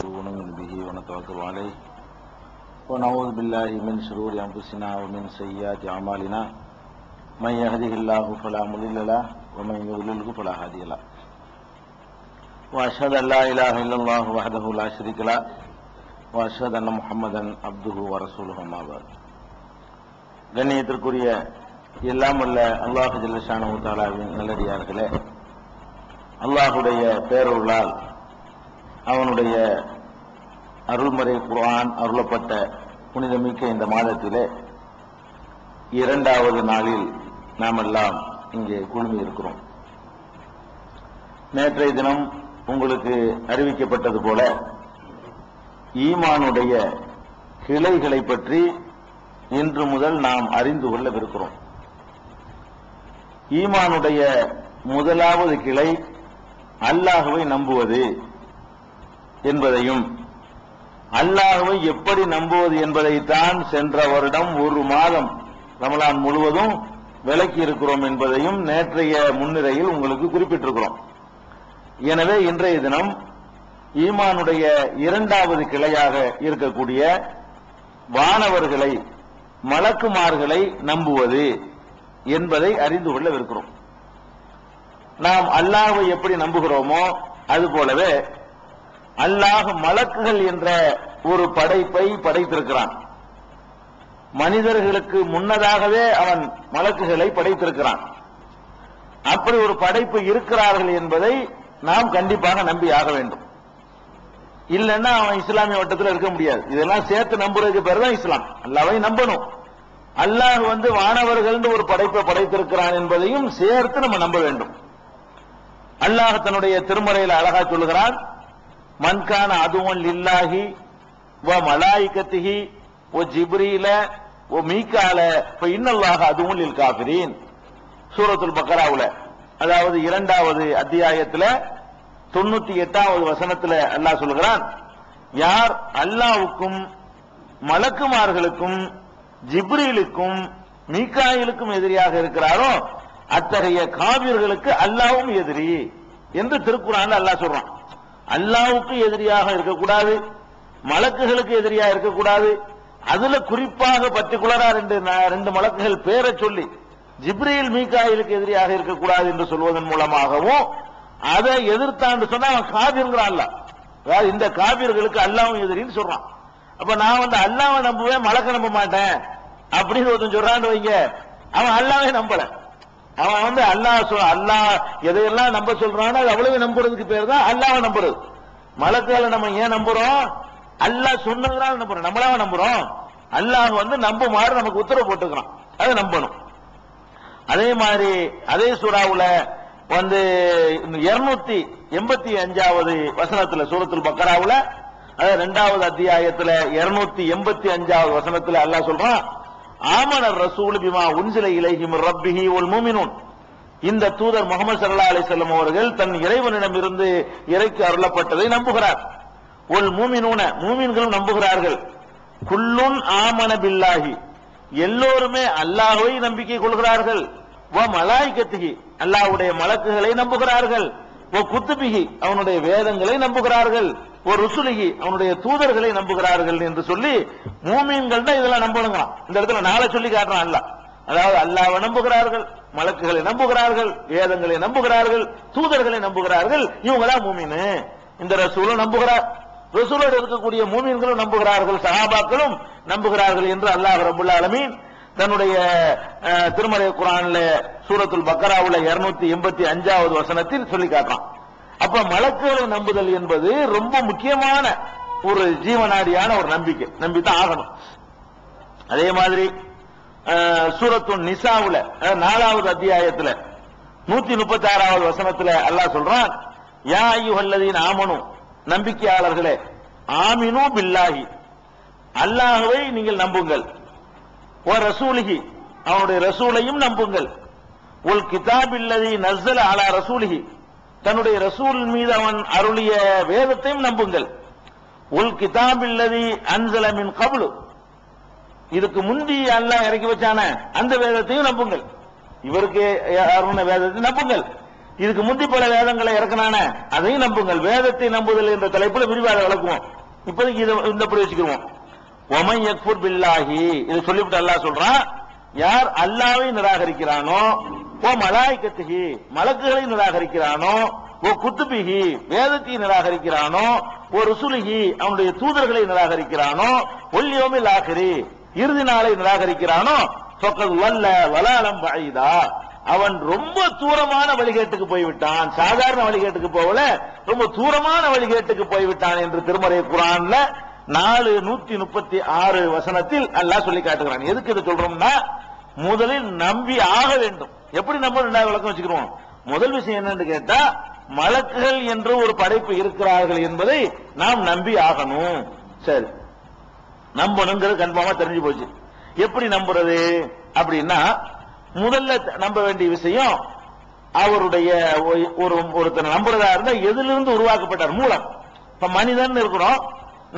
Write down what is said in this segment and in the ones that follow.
ونؤمن به ونتوكل عليه ونعوذ بالله من شرور أنفسنا ومن سيئات أعمالنا من يهده الله فلا مضل له ومن يضلل فلا هادي له وأشهد أن لا إله إلا الله وحده لا شريك له وأشهد أن محمدا عبده ورسوله أما بعد. கண்ணியத்திற்குரிய எல்லாம் வல்ல அல்லாஹ் ஜல்ல ஷானஹு தஆலாவின் நல்லடியார்களே, அல்லாஹுடைய பேரருளால் அவனுடைய அருள்மறை குர்ஆன் அருளப்பட்ட புனிதமிக்க இந்த மாதத்திலே இரண்டாவது நாளில் நாம் எல்லாம் இங்கே குழுமி இருக்கிறோம். நேற்றைய தினம் உங்களுக்கு அறிவிக்கப்பட்டது போல ஈமானுடைய கிளைகளை பற்றி இன்று முதல் நாம் அறிந்து கொள்ளவிருக்கிறோம். ஈமானுடைய முதலாவது கிளை அல்லாஹ்வை நம்புவது என்பதையும், அல்லாஹ்வை எப்படி நம்புவது என்பதைத்தான் சென்ற வருடம் ஒரு மாதம் ரமலான் முழுவதும் விளக்கி இருக்கிறோம் என்பதையும் நேற்றைய முன்னிலையில் உங்களுக்கு குறிப்பிட்டிருக்கிறோம். எனவே இன்றைய தினம் ஈமானுடைய இரண்டாவது கிளையாக இருக்கக்கூடிய வானவர்களை, மலக்குமார்களை நம்புவது என்பதை அறிந்து கொள்ளவிருக்கிறோம். நாம் அல்லாஹ்வை எப்படி நம்புகிறோமோ அதுபோலவே அல்லாஹ் மலக்குகள் என்ற ஒரு படைப்பை படைத்திருக்கிறான். மனிதர்களுக்கு முன்னதாகவே அவன் மலக்குகளை படைத்திருக்கிறான். அப்படி ஒரு படைப்பு இருக்கிறார்கள் என்பதை நாம் கண்டிப்பாக நம்பி ஆக வேண்டும். இல்லைன்னா அவன் இஸ்லாமிய வட்டத்தில் இருக்க முடியாது. இதெல்லாம் சேர்த்து நம்புறதுக்கு பேர் தான் இஸ்லாம். அல்லாஹ்வை நம்பணும். அல்லாஹ் வானவர்கள் ஒரு படைப்பை படைத்திருக்கிறான் என்பதையும் சேர்த்து நம்ம நம்ப வேண்டும். அல்லாஹ் தன்னுடைய திருமறையில் அழகா சொல்லுகிறான், மன்கான அதுவன் லில்லாஹி வ மலாயிகத்திஹி வ ஜிப்ரீல வ மீகால ஃப இன்னல்லாஹ அதுவன் லில் காஃபிரீன். சூரத்துல் பக்ராவுல, அதாவது இரண்டாவது அத்தியாயத்துல 98வது வசனத்துல அல்லாஹ் சொல்லுகிறான், யார் அல்லாஹ்வுக்கும் மலக்குமார்களுக்கும் ஜிப்ரீலுக்கும் மீகாயிலுக்கும் எதிரியாக இருக்கிறாரோ அத்தகைய காபிர்களுக்கு அல்லாஹ்வும் எதிரி என்று திருக்குர்ஆன்ல அல்லாஹ் சொல்றான். அல்லாஹ்வுக்கு எதிரியாக இருக்கக்கூடாது, மலக்குகளுக்கு எதிரியாக இருக்கக்கூடாது. அதுல குறிப்பாக பர்டிகுலரா ரெண்டு மலக்குகள் பேரை சொல்லி ஜிப்ரீல் மீகாயிலுக்கு எதிரியாக இருக்கக்கூடாது என்று சொல்வதன் மூலமாகவும் அதை எதிர்த்தான்னு சொன்னா அவன் காபிர்ங்கிறான். அல்லாஹ் அதாவது இந்த காபிர்களுக்கு அல்லாஹ்வும் எதிரின்னு சொல்றான். அப்ப நான் அல்லாஹ்வை நம்புவேன், மலக்க நம்ப மாட்டேன் அப்படின்னு ஒருத்தன் சொல்றான்னு வைங்க, அவன் அல்லாஹ்வை நம்பல. அவன் அல்லாஹ் எதையெல்லாம் நம்ப சொல்றானோ அது அவ்வளவு நம்புறதுக்கு பேர் தான் அல்லாஹ்வை நம்புறது. மலக்குகளை நம்ம ஏன் நம்புறோம்? அல்லாஹ் சொன்னதுனால நம்புறோம். நம்மளாவ நம்புறோம்? அல்லாஹ் நம்புமாறு நமக்கு உத்தரவு போட்டுக்கிறான், அதை நம்பணும். அதே மாதிரி அதே சூராவுல 285வது வசனத்துல, சூரத்துல் பக்ராவுல இரண்டாவது அத்தியாயத்துல 285வது வசனத்துல அல்லாஹ் சொல்றான், ஆமனர் ரசூல் பிமா உன்சில இலைஹி மிர் ரப்பிஹி வல் முஃமினூன். இந்த தூதர் முஹம்மது ஸல்லல்லாஹு அலைஹி வஸல்லம் அவர்கள் தன் இறைவனிடமிருந்து இறைக்கு அருளப்பட்டதை நம்புகிறார். வல் முஃமினூன, மூமின்களும் நம்புகிறார்கள். குல்லுன் ஆமன பில்லாஹி, எல்லோருமே அல்லாஹ்வை நம்பிக்கை கொள்கிறார்கள். வ மலாயிகத்திஹி, அல்லாஹ்வுடைய மலக்குகளை நம்புகிறார்கள். வ குத்துபிஹி, அவனுடைய வேதங்களை நம்புகிறார்கள். ஒரு ருசுலிகி, அவனுடைய தூதர்களை நம்புகிறார்கள் என்று சொல்லி மூமின்கள் தான் இதெல்லாம் நம்பணுங்க. இந்த இடத்துல நாளை சொல்லி காட்டுறான் அல்லாஹ். அதாவது அல்லாஹ்வை நம்புகிறார்கள், மலக்குகளை நம்புகிறார்கள், வேதங்களை நம்புகிறார்கள், தூதர்களை நம்புகிறார்கள். இவங்க தான் மூமின். இந்த ரசூலும் நம்புகிறார், ரசூலோடு இருக்கக்கூடிய மூமின்களும் நம்புகிறார்கள், சஹாபாக்களும் நம்புகிறார்கள் என்று அல்லாஹ் ரப்பல் ஆலமீன் தன்னுடைய திருமறை குர்ஆன்ல சூரத்துல் பக்ராவுல 285வது வசனத்தில் சொல்லி காட்டுறான். அப்ப மலக்குகளை நம்புதல் என்பது ரொம்ப முக்கியமான ஒரு ஜீவனாடியான ஒரு நம்பிக்கை, நம்பித்தான் ஆகணும். அதே மாதிரி சூரத்துன் நிசாவுல 4வது அத்தியாயத்துல 136வது வசனத்துல அல்லாஹ் சொல்றான், யா அய்யுஹல்லதீன ஆமனு, நம்பிக்கையாளர்களே, ஆமினு பில்லாஹி, அல்லாஹ்வை நீங்கள் நம்புங்கள். வ ரசூலிஹி, அவனுடைய ரசூலையும் நம்புங்கள். உல் கிதாபில்லதி நஸ்ஸல அலா ரசூலிஹி, தன்னுடைய ரசூல் மீது அவன் அருளிய வேதத்தையும் நம்புங்கள். உல் கிதாபில்லதி அன்ஸல மின் கப்லு, இதுக்கு முந்தி அல்லாஹ் இறக்கி வச்சான அந்த வேதத்தையும் நம்புங்கள். இவருக்கு அருளின வேதத்தை நம்புங்கள். இதுக்கு முந்தி பல வேதங்களை இறக்கினான அதையும் நம்புங்கள். வேதத்தை நம்புதல் என்ற தலைப்பில் விரிவாக விளக்குவோம். இப்போதைக்கு இந்த படி வச்சுக்குவோம். ஒமன் யக்ஃபுர் பில்லாஹி, இதை சொல்லிவிட்டு அல்லாஹ் சொல்றான், யார் அல்லாஹ்வை நிராகரிக்கிறானோ, ஓ மலாயிகத்திஹி மலக்குகளை நிராகரிக்கிறானோ, ஓ குத்துபிஹி வேதத்தை நிராகரிக்கிறானோ, ஓ ருசுலிஹி அவனுடைய தூதர்களை நிராகரிக்கிறானோ, ஒல் யௌமில் ஆகிரி இறுதி நாளை நிராகரிக்கிறானோ, ஃபக்கத் வல்ல வலாலம் பஈதா அவன் ரொம்ப தூரமான வழிகேட்டுக்கு போய்விட்டான். சாதாரண வழிகேட்டுக்கு போகல, ரொம்ப தூரமான வழிகேட்டுக்கு போய்விட்டான் என்று திருமறை குர்ஆன்ல 4:136 வசனத்தில் அல்லாஹ் சொல்லி காட்டுகிறான். எதுக்கு இதை சொல்றோம்னா, முதலில் நம்பி ஆக வேண்டும். எப்படி நம்ம ரெண்டாவது விளக்கம் வச்சுக்கிறோம். முதல் விஷயம் என்னன்னு கேட்டா, மலக்குகள் என்று ஒரு படைப்பு இருக்கிறார்கள் என்பதை நாம் நம்பி ஆகணும். சரி, நம்பணுங்கிறது கன்ஃபார்மா தெரிஞ்சு போச்சு. எப்படி நம்புறது அப்படின்னா, முதல்ல நம்ப வேண்டிய விஷயம், அவருடைய ஒருத்தர் நம்புறதா இருந்தா எதிலிருந்து உருவாக்கப்பட்டார் மூலம். இப்ப மனிதன் இருக்கிறோம்,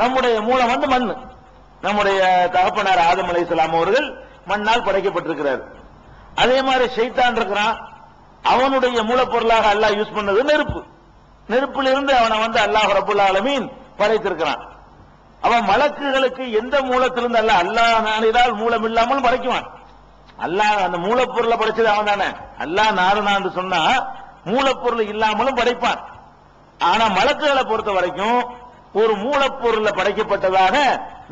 நம்முடைய மூலம் வந்து மண். நம்முடைய தகப்பனார் ஆதம் அலைஹிஸ்ஸலாம் அவர்கள் மண்ணால் படைக்கப்பட்டிருக்கிறார். அதே மாதிரி ஷைத்தான் இருக்கிறான், அவனுடைய மூலப்பொருளாக அல்லாஹ் யூஸ் பண்ணது நெருப்பு. நெருப்பிலிருந்து அவனை வந்து அல்லாஹ் ரப்பல் ஆலமீன் படைத்திருக்கிறான். அவன் மலக்குகளுக்கு எந்த மூலத்திலிருந்து அல்லாஹ் நாடினால் மூலம் இல்லாமல் படைக்குவான். அல்லாஹ் அந்த மூலப்பொருளை படைச்சது அவன் தானே. அல்லாஹ் நாடு சொன்னா மூலப்பொருள் இல்லாமலும் படைப்பான். ஆனா மலக்குகளை பொறுத்த வரைக்கும் ஒரு மூலப்பொருள்ல படைக்கப்பட்டதாக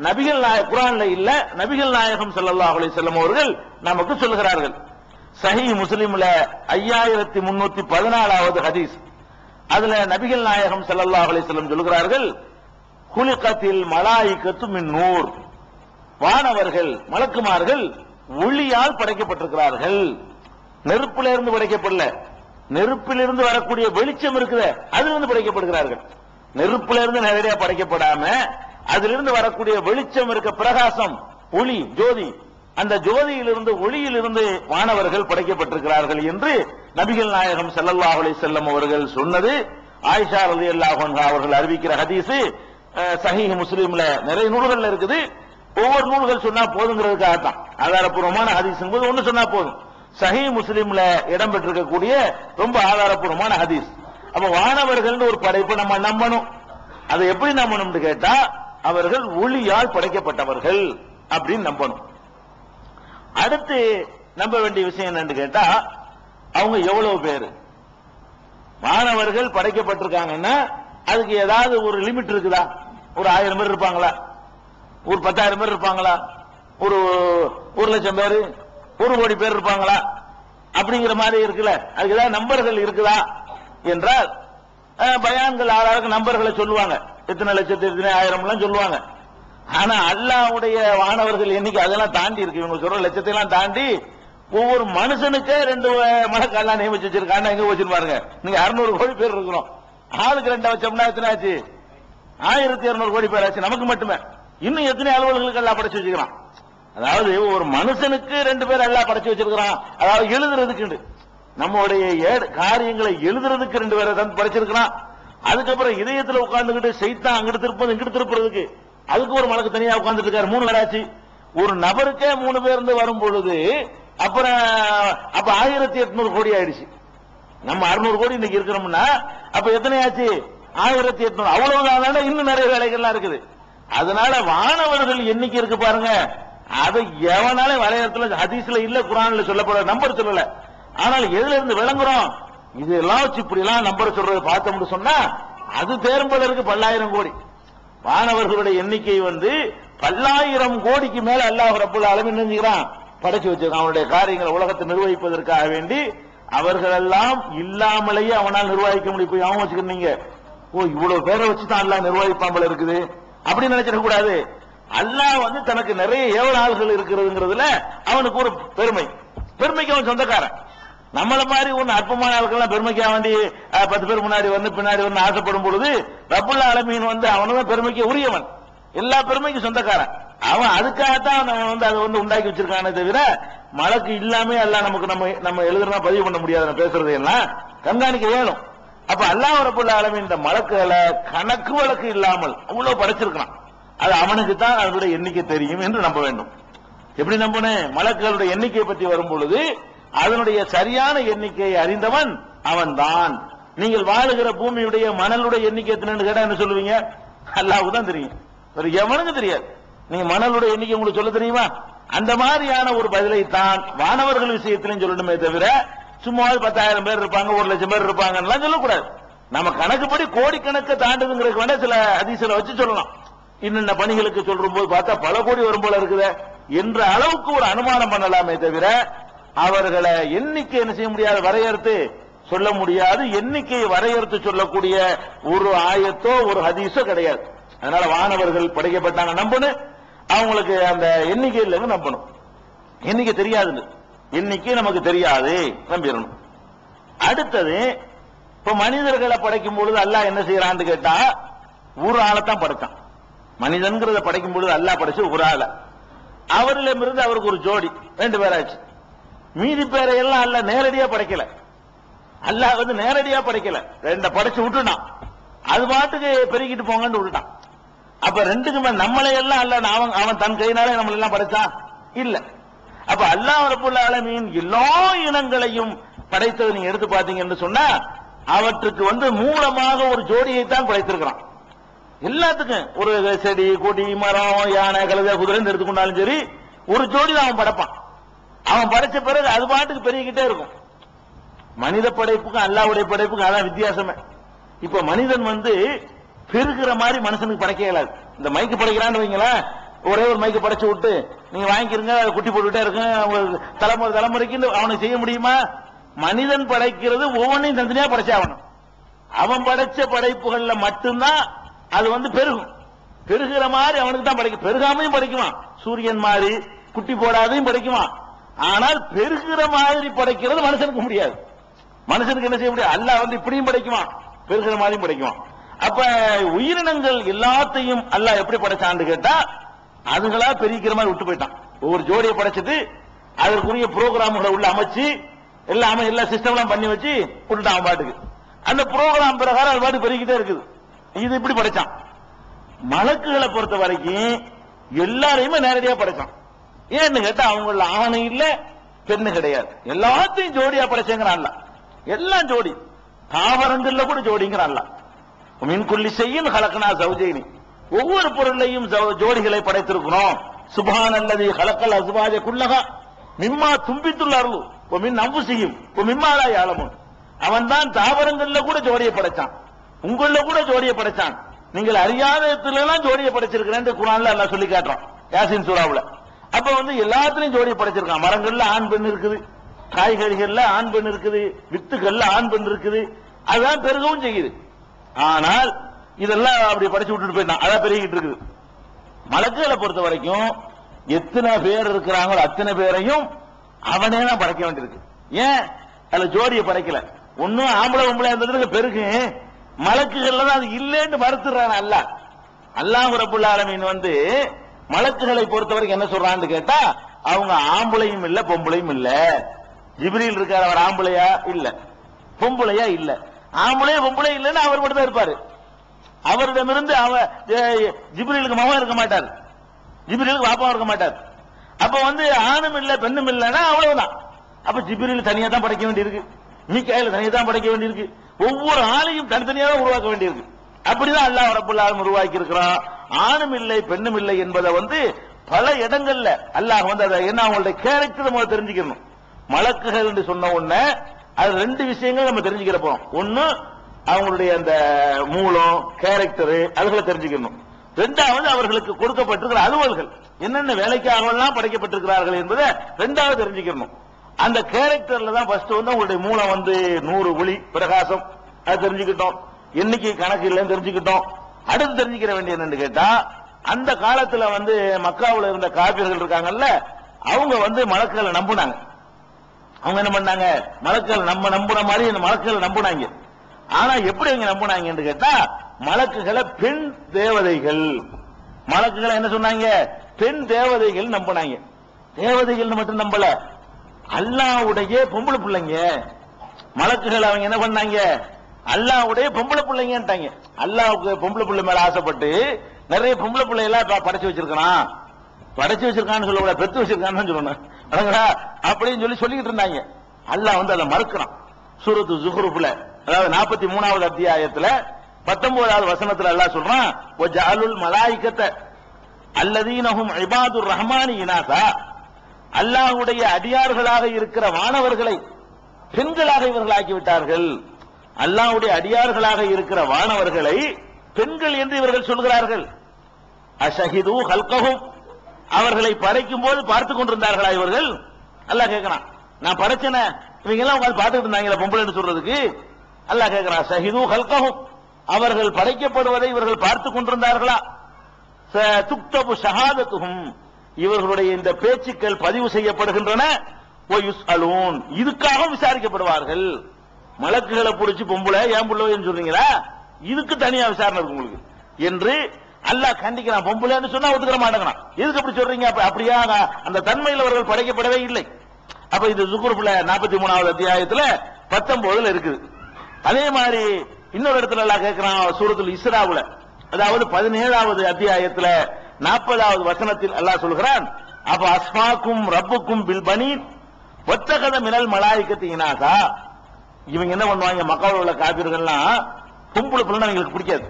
நபிகள் குர்ஆன்ல இல்ல, நபிகள் நாயகம் ஸல்லல்லாஹு அலைஹி வஸல்லம் அவர்கள் நமக்கு சொல்கிறார்கள். சஹீஹ் முஸ்லிம்ல 5314வது ஹதீஸ். அதுல நபிகள் நாயகம் ஸல்லல்லாஹு அலைஹி வஸல்லம் சொல்கிறார்கள், குலிகத்தில் மலாயிகத்து மின் நூர், வானவர்கள் மலக்குமார்கள் ஒளியால் படைக்கப்பட்டிருக்கிறார்கள். நெருப்பிலிருந்து படைக்கப்படல, நெருப்பிலிருந்து வரக்கூடிய வெளிச்சம் இருக்குது, அதிலிருந்து படைக்கப்படுகிறார்கள். நெருப்பிலிருந்து நேரடியாக படைக்கப்படாம அதிலிருந்து வரக்கூடிய வெளிச்சம் இருக்க, பிரகாசம், ஒளி, ஜோதி, அந்த ஜோதியிலிருந்து ஒளியிலிருந்து வானவர்கள் படைக்கப்பட்டிருக்கிறார்கள் என்று நபிகள் நாயகம் ஸல்லல்லாஹு அலைஹி வஸல்லம் அவர்கள் சொன்னது ஆயிஷா ரலியல்லாஹு அன்ஹா அவர்கள் அறிவிக்கிற ஹதீஸ் சஹீஹ் முஸ்லிம்ல நிறைய நூல்கள் இருக்குது. ஒவ்வொரு நூல்கள் சொன்னா போதுங்கிறதுக்காக தான். ஆதாரப்பூர்வமான ஹதீஸ் என்பது ஒன்று சொன்னா போதும். சஹீஹ் முஸ்லிம்ல இடம்பெற்றிருக்கக்கூடிய ரொம்ப ஆதாரப்பூர்வமான ஹதீஸ். அப்ப வானவர்கள் ஒரு படைப்பு நம்ம நம்பணும். அதை எப்படி நம்பணும்னு கேட்டா, அவர்கள் ஒளியால் படைக்கப்பட்டவர்கள் அப்படின்னு நம்பணும். அடுத்து நம்ப வேண்டிய விஷயம் என்னன்னு கேட்டா, அவங்க எவ்வளவு பேரு மாணவர்கள் படைக்கப்பட்டிருக்காங்கன்னா அதுக்கு ஏதாவது ஒரு லிமிட் இருக்குதா? ஒரு 1000 பேர் இருப்பாங்களா? ஒரு 10,000 பேர் இருப்பாங்களா? ஒரு 1,00,000 பேர், 1 கோடி பேர் இருப்பாங்களா? அப்படிங்கிற மாதிரி இருக்குல்ல, அதுக்கு ஏதாவது நம்பர்கள் இருக்குதா என்றால் பயான்கள் ஆளாருக்கு நம்பர்களை சொல்லுவாங்க. எத்தனை லட்சத்து எத்தனை ஆயிரம் சொல்லுவாங்க. ஆனா அல்லாஹ்வுடைய வானவர்கள் எண்ணிக்கை அதெல்லாம் தாண்டி இருக்கு. இவங்க சொல்ற லட்சத்தை எல்லாம் தாண்டி ஒவ்வொரு மனுஷனுக்கே 2 மலக்கெல்லாம் நியமிச்சு வச்சிருக்காங்க. எங்க வச்சிருப்பாருங்க, நீங்க 600 கோடி பேர் இருக்கிறோம், ஆளுக்கு 2 வச்சோம்னா எத்தனை ஆச்சு? 1200 கோடி பேர் ஆச்சு நமக்கு மட்டுமே. இன்னும் எத்தனை அலுவலர்களுக்கு எல்லாம் படைச்சு வச்சுக்கிறான். அதாவது ஒரு மனுஷனுக்கு 2 பேர் எல்லாம் படைச்சு வச்சிருக்கிறான். அதாவது எழுதுறதுக்கு, நம்முடைய காரியங்களை எழுதுறதுக்கு 2 பேரை தான் படைச்சிருக்கிறான். அதுக்கப்புறம் இதயத்தில் உட்கார்ந்துகிட்டு சைத்தான் அங்கிட்டு திருப்பது இங்கிட்டு திருப்புறதுக்கு அதுக்கு ஒரு மலக்கு தனியா உட்கார்ந்துட்டு இருக்காரு. 3 பேர் ஆச்சு. ஒரு நபருக்கே 3 பேர் வரும் பொழுது அப்புறம் அப்ப 1800 கோடி ஆயிடுச்சு. நம்ம 600 கோடி இன்னைக்கு இருக்கிறோம்னா அப்ப எத்தனை ஆச்சு? 1800. அவ்வளவுதான். இன்னும் நிறைய வேலைகள்லாம் இருக்குது. அதனால வானவர்கள் எண்ணிக்கை இருக்கு பாருங்க, அதை எவனால வரையறதுல ஹதீஸ்ல இல்ல, குர்ஆன்ல சொல்லப்பட நம்பர் சொல்லல. ஆனால் எதுல இருந்து விளங்குறோம்? இதெல்லாம் வச்சு இப்படி எல்லாம் நம்பர் சொல்றது பார்த்தோம்னு சொன்னா அது தேர்ந்ததற்கு 10,000 கோடி. வானவர்களுடைய எண்ணிக்கை 10,000 கோடிக்கு மேல அல்லாஹ் ரப்பல் ஆலமீன் நினைக்கிறான் படைச்சு வச்சிருக்கான். அவனுடைய காரியங்களை உலகத்தை நிர்வகிப்பதற்காக வேண்டி அவர்கள் எல்லாம் இல்லாமலேயே அவனால் நிர்வகிக்க முடியும். போய் அவன் வச்சுக்கிறீங்க, ஓ இவ்வளவு பேரை வச்சுதான் அல்லாஹ் நிர்வகிப்பாமல் இருக்குது அப்படின்னு நினைச்சிட கூடாது. அல்லாஹ் தனக்கு நிறைய ஏவலாள்கள் இருக்கிறதுங்கிறதுல அவனுக்கு ஒரு பெருமைக்கு அவன் சொந்தக்காரன். நம்மள மாதிரி ஒன்னு அற்பமான ஆட்கள் பெருமைக்காக வேண்டி 10 பேர் முன்னாடி பின்னாடி ஆசைப்படும் பொழுது ரப்புல் ஆலமீன் அவனதான் பெருமைக்கு உரியவன், எல்லா பெருமைக்கும் சொந்தக்காரன். அவன் அதுக்காகத்தான் அதை உண்டாக்கி வச்சிருக்கானே தவிர மலக்கு இல்லாம எல்லாம் நமக்கு நம்ம எழுதுறதா பதிவு பண்ண முடியாது. பேசுறது எல்லாம் கண்காணிக்க வேணும். அப்ப அல்லாஹ் ரப்புல் ஆலமீன் இந்த மலக்குகளை கணக்கு வழக்கு இல்லாமல் அவ்வளவு படைச்சிருக்கான். அது அவனுக்கு தான் அதனுடைய எண்ணிக்கை தெரியும் என்று நம்ப வேண்டும். எப்படி நம்பணும்? மலக்குகளுடைய எண்ணிக்கை பற்றி வரும் பொழுது அதனுடைய சரியான எண்ணிக்கையை அறிந்தவன் அவன் தான். நீங்கள் வாழுகிற பூமியுடைய மணலுடைய எண்ணிக்கை எத்தனைன்னு கேட்டா என்ன சொல்லுவீங்க? அல்லாஹ்வுக்கு தான் தெரியும், வேற எவனுக்கு தெரியாது. நீங்க மணலுடைய எண்ணிக்கை உங்களுக்கு சொல்ல தெரியுமா? அந்த மாதிரியான ஒரு பதிலை தான் வானவர்கள் விஷயத்திலும் சொல்லணுமே தவிர சும்மா 10,000 பேர் இருப்பாங்க, 1,00,000 பேர் இருப்பாங்க சொல்லக்கூடாது. நம்ம கணக்குப்படி கோடிக்கணக்கை தாண்டுதுங்கிறதுக்கு வேணா சில ஹதீஸ்ல வச்சு சொல்லலாம். இன்னென்ன பணிகளுக்கு சொல்ற போது பார்த்தா பல கோடி வரும் போல இருக்குது என்ற அளவுக்கு ஒரு அனுமானம் பண்ணலாமே தவிர அவர்களை எண்ணிக்கை என்ன செய்ய முடியாது, வரையறுத்து சொல்ல முடியாது. எண்ணிக்கையை வரையறுத்து சொல்லக்கூடிய ஒரு ஆயத்தோ ஒரு ஹதீஸோ கிடையாது. அதனால வானவர்கள் படைக்கப்பட்டாங்க நம்பணும், அவங்களுக்கு அந்த எண்ணிக்கை இல்லைன்னு நம்பணும். எண்ணிக்கை தெரியாது, எண்ணிக்கை நமக்கு தெரியாது நம்பிடணும். அடுத்தது, இப்ப மனிதர்களை படைக்கும் பொழுது அல்லாஹ் என்ன செய்யறான்னு கேட்டா ஒரு ஆளைத்தான் படைச்சான். மனிதன்கிறத படைக்கும் பொழுது அல்லாஹ் படைச்சு ஒரு ஆளை, அவரிடமிருந்து அவருக்கு ஒரு ஜோடி 2 பேராச்சு. மீதி பேரை எல்லாம் அல்லாஹ் நேரடியா படைக்கல. அல்லாஹ் வந்து நேரடியா படைக்கல, 2 படைச்சு விட்டுட்டான். அது பாட்டுக்கு பெருகிட்டு போங்கன்னு விட்டுட்டான். அப்ப 2க்குமே நம்மளை எல்லாம் அல்ல அவன் தன் கையினாலே நம்மள எல்லாம் படைச்சான் இல்ல. அப்ப அல்லாஹ் ரப்பல் ஆலமீன் எல்லா இனங்களையும் படைத்தது நீங்க எடுத்து பாத்தீங்கன்னு சொன்னா அவற்றுக்கு வந்து மூலமாக ஒரு ஜோடியை தான் படைத்திருக்கிறான். எல்லாத்துக்கும் ஒரு செடி கொடி மரம் யானை கழுதை குதிரை எடுத்துக்கொண்டாலும் சரி ஒரு ஜோடி தான் அவன் படைப்பான். அவன் படைச்ச பிறகு அது பாட்டுக்கு பெருகிக்கிட்டே இருக்கும். மனித படைப்புக்கும் அல்லாஹ்வுடைய படைப்புக்கும் அதான் வித்தியாசமே. இப்ப மனிதன் வந்து பெருகிற மாதிரி மனுஷனுக்கு படைக்க இயலாது. இந்த மைக்கு படைக்கிறான்னு வைங்களேன், ஒரே ஒரு மைக்கு படைச்சு விட்டு நீங்க வாங்கிக்கிறீங்க, குட்டி போட்டுக்கிட்டே இருக்கும், தலைமுறைக்கு அவனுக்கு செய்ய முடியுமா? மனிதன் படைக்கிறது ஒவ்வொன்றையும் தனித்தனியா படைச்சே ஆகணும். அவன் படைச்ச படைப்புகள்ல மட்டும்தான் அது வந்து பெருகும். பெருகிற மாதிரி அவனுக்கு தான் படைக்கும். பெருகாமையும் படைக்குவான், சூரியன் மாதிரி குட்டி போடாதையும் படைக்குவான். ஆனால் பெருகிற மாதிரி படைக்கிறது மனுஷனுக்கு முடியாது. மனுஷனுக்கு என்ன செய்ய முடியாது? அல்லாஹ் வந்து இப்படியும் படைக்குவான், பெருகிற மாதிரியும் படைக்குவான். அப்ப உயிரினங்கள் எல்லாத்தையும் அல்லாஹ் எப்படி படைச்சான்னு கேட்டா அதுகளா பெருகிற மாதிரி விட்டு போயிட்டான். ஒவ்வொரு ஜோடியை படைச்சிட்டு அதற்குரிய புரோகிராம்களை உள்ள அமைச்சு எல்லா சிஸ்டம் பண்ணி வச்சு விட்டுட்டான் அவன் பாட்டுக்கு. அந்த புரோகிராம் பிரகாரம் அது பாட்டு பெருகிட்டே இருக்குது. இது இப்படி படைச்சான். மலக்குகளை பொறுத்த வரைக்கும் எல்லாரையுமே நேரடியா படைச்சான். ஏன்னு கேட்டா அவங்கள ஆணை இல்ல பெண்ணு கிடையாது, எல்லாத்தையும் ஜோடியா படைச்சேங்கிறான்ல. எல்லாம் ஜோடி, தாவரங்கள்ல கூட ஜோடிங்கிறான்ல. மின்குள்ளி செய்யும் ஹலக்னா ஜௌஜைனி, ஒவ்வொரு பொருளையும் ஜோடிகளை படைத்திருக்கிறோம். சுப்ஹானல்லதி ஹலக்கல் அஸ்வாஜ குல்லஹா மிம்மா தும்பித்துல் அர்லு வ மின் அன்ஃபுஸிஹிம் வ மிம்மா லா யஅலமூன். அவன் தான் தாவரங்கள்ல கூட ஜோடியை படைச்சான், உங்கள கூட ஜோடியை படைச்சான். நீங்கள் அறியாத இடத்துல எல்லாம் ஜோடியை படைச்சிருக்கிறேன் குர்ஆன்ல அல்லாஹ் சொல்லி காட்டுறான் யாசின் சூராவுல. அப்ப வந்து எல்லாத்துலயும் ஜோடியை படைச்சிருக்கான். மரங்கள்ல ஆண் பெண் இருக்குது, காய்கறிகள்ல ஆண் பெண் இருக்குது, வித்துக்கள்ல ஆண் பெண் இருக்குது. அதுதான் பெருகவும் செய்யுது. ஆனால் இதெல்லாம் அப்படி படைச்சு விட்டுட்டு போயிட்டான், அதான் பெருகிட்டு இருக்குது. மலக்குகளை பொறுத்த வரைக்கும் எத்தனை பேர் இருக்கிறாங்களோ அத்தனை பேரையும் அவனே தான் படைக்க வேண்டியிருக்கு. ஏன் அதுல ஜோடியை படைக்கல? ஒன்னும் ஆம்பளை பொம்பளை இருந்ததுக்கு பெருகு மலக்குகள்ல தான் அது இல்லைன்னு மறுத்துறான் அல்லாஹ். அல்லாஹ் ரப்பல் ஆலமீன் வந்து மலக்குகளை பொறுத்த வரைக்கும் என்ன சொல்றான்னு கேட்டா அவங்க ஆம்பளையும் இல்ல பொம்பளையும் இல்ல. ஜிப்ரீல் இருக்கார், அவர் ஆம்பளையா இல்ல பொம்பளையா இல்ல. ஆம்பளை பொம்பளை இல்லைன்னு அவர் மட்டும் தான் இருப்பாரு. அவரிடமிருந்து ஜிப்ரீலுக்கு மகன் இருக்க மாட்டார், ஜிப்ரீலுக்கு பாப்பா இருக்க மாட்டார். அப்ப வந்து ஆணும் இல்ல பெண்ணும் இல்லைன்னா அவ்வளவுதான். அப்ப ஜிப்ரீல் தனியா தான் படைக்க வேண்டியிருக்கு, மீகாயில் தனியா தான் படைக்க வேண்டியிருக்கு, ஒவ்வொரு ஆளையும் தனித்தனியாக உருவாக்க வேண்டியிருக்கு. அப்படிதான் அல்லாஹ் ரப்பல் ஆலமீன் உருவாக்கி இருக்கிறான். ஆணும் இல்லை பெண்ணும் இல்லை என்பதை வந்து பல இடங்கள்ல அல்லாஹ் வந்து அதை என்ன அவங்களுடைய கேரக்டர் நம்ம தெரிஞ்சுக்கணும். மலக்குகள் என்று சொன்ன உடனே அது 2 விஷயங்கள் நம்ம தெரிஞ்சுக்கிற போறோம். ஒன்னு அவங்களுடைய அந்த மூலம் கேரக்டர் அதுகளை தெரிஞ்சுக்கணும். 2வது அவர்களுக்கு கொடுக்கப்பட்டிருக்கிற அலுவல்கள் என்னென்ன வேலைக்காகலாம் படைக்கப்பட்டிருக்கிறார்கள் என்பதை 2வது தெரிஞ்சுக்கணும். அந்த கேரக்டர்ல தான் ஃபர்ஸ்ட் வந்து அவங்களுடைய மூலம் வந்து 100 ஒளி பிரகாசம், அது தெரிஞ்சுக்கிட்டோம். எண்ணிக்கை கணக்கு இல்லைன்னு தெரிஞ்சுக்கிட்டோம். அடுத்து தெரிஞ்சுக்கிற வேண்டிய என்னன்னு கேட்டா அந்த காலத்துல வந்து மக்காவுல இருந்த காபிர்கள் இருக்காங்கல்ல, அவங்க வந்து மலக்குகளை நம்புனாங்க. அவங்க என்ன பண்ணாங்க, மலக்குகள் நம்ம நம்புற மாதிரி இந்த மலக்குகளை நம்புனாங்க. ஆனா எப்படி அவங்க நம்புனாங்கன்னு கேட்டா மலக்குகளை பெண் தேவதைகள், மலக்குகளை என்ன சொன்னாங்க, பெண் தேவதைகள் நம்பினாங்க. தேவதைகள் மட்டும் நம்பல, அல்லாஹ்வுடைய பொம்பளை பிள்ளைங்க. மலக்குகள் அவங்க என்ன பண்ணாங்க, அல்லாஹ்வுடைய பொம்பளை பிள்ளைங்கன்ட்டாங்க. அல்லாஹ்வுக்கு பொம்பளை பிள்ளை மேல ஆசைப்பட்டு நிறைய பொம்பளை பிள்ளை எல்லாம் படைச்சு வச்சிருக்கான். படைச்சு வச்சிருக்கான்னு சொல்ல, பெத்து வச்சிருக்கான்னு சொல்லணும் அப்படின்னு சொல்லிக்கிட்டு இருந்தாங்க. அல்லாஹ் வந்து அதை மறுக்கிறான். சூரத்து ஜுஹ்ருஃப்ல, அதாவது 43வது அத்தியாயத்துல 19வது வசனத்துல அல்லாஹ் சொல்றான், வஜஅலுல் மலாயிகத அல்லதீனஹும் இபாதுர் ரஹ்மானி இனாஸா, அல்லாஹ்வுடைய அடியார்களாக இருக்கிற வானவர்களை பெண்களாக இவர்கள் ஆக்கிவிட்டார்கள். அல்லாஹ்வுடைய அடியார்களாக இருக்கிற வானவர்களை பெண்கள் என்று இவர்கள் சொல்கிறார்கள். அஷஹிது ஹல்கஹும், அவர்களை படைக்கும் போது பார்த்துக் கொண்டிருந்தார்களா இவர்கள்? அல்லாஹ் கேட்கிறான், நான் படைச்சன இவங்க எல்லாம் உட்கார்ந்து பார்த்துட்டு இருந்தாங்களா பொம்பளைன்னு சொல்றதுக்கு? அல்லாஹ் கேட்கிறான், ஷஹிது ஹல்கஹும், அவர்கள் படைக்கப்படுவதை இவர்கள் பார்த்துக் கொண்டிருந்தார்களா? துக்தபு ஷஹாதத்துஹும், இவர்களுடைய இந்த பேச்சுக்கள் பதிவு செய்யப்படுகின்றன. வயுஸ்அலூன், இதுக்காக விசாரிக்கப்படுவார்கள். மலக்குகளை பிடிச்சி பொம்பளை ஏன் புள்ளன்னு சொல்றீங்களா, இதுக்கு தனியா விசாரணை இருக்கு உங்களுக்கு என்று அல்லாஹ் கண்டிக்கிறான். பொம்பளைன்னு சொன்னா ஒத்துக்கிற மாட்டேங்கிறான். எதுக்கு அப்படி சொல்றீங்க? அப்படியா அந்த தன்மையில் அவர்கள் படைக்கப்படவே இல்லை. அப்ப இது ஜுக்ருஃப்ல 43வது அத்தியாயத்துல 19ல இருக்குது. அதே மாதிரி இன்னொரு இடத்துல அல்லாஹ் கேட்கிறான் சூரத்துல் இஸ்ராவுல, அதாவது 17வது அத்தியாயத்துல 40வது வசனத்தில் அல்லாஹ் சொல்கிறான், அப்ப அஸ்மாக்கும் ரப்புக்கும் பில் பனீன் வத்தகத மினல் மலாயிகத்தி இனாஸா. இவங்க என்ன பண்ணுவாங்க, மக்காவில் உள்ள காபிர்கள்லாம் பொம்பளை பிள்ளை அவங்களுக்கு பிடிக்காது,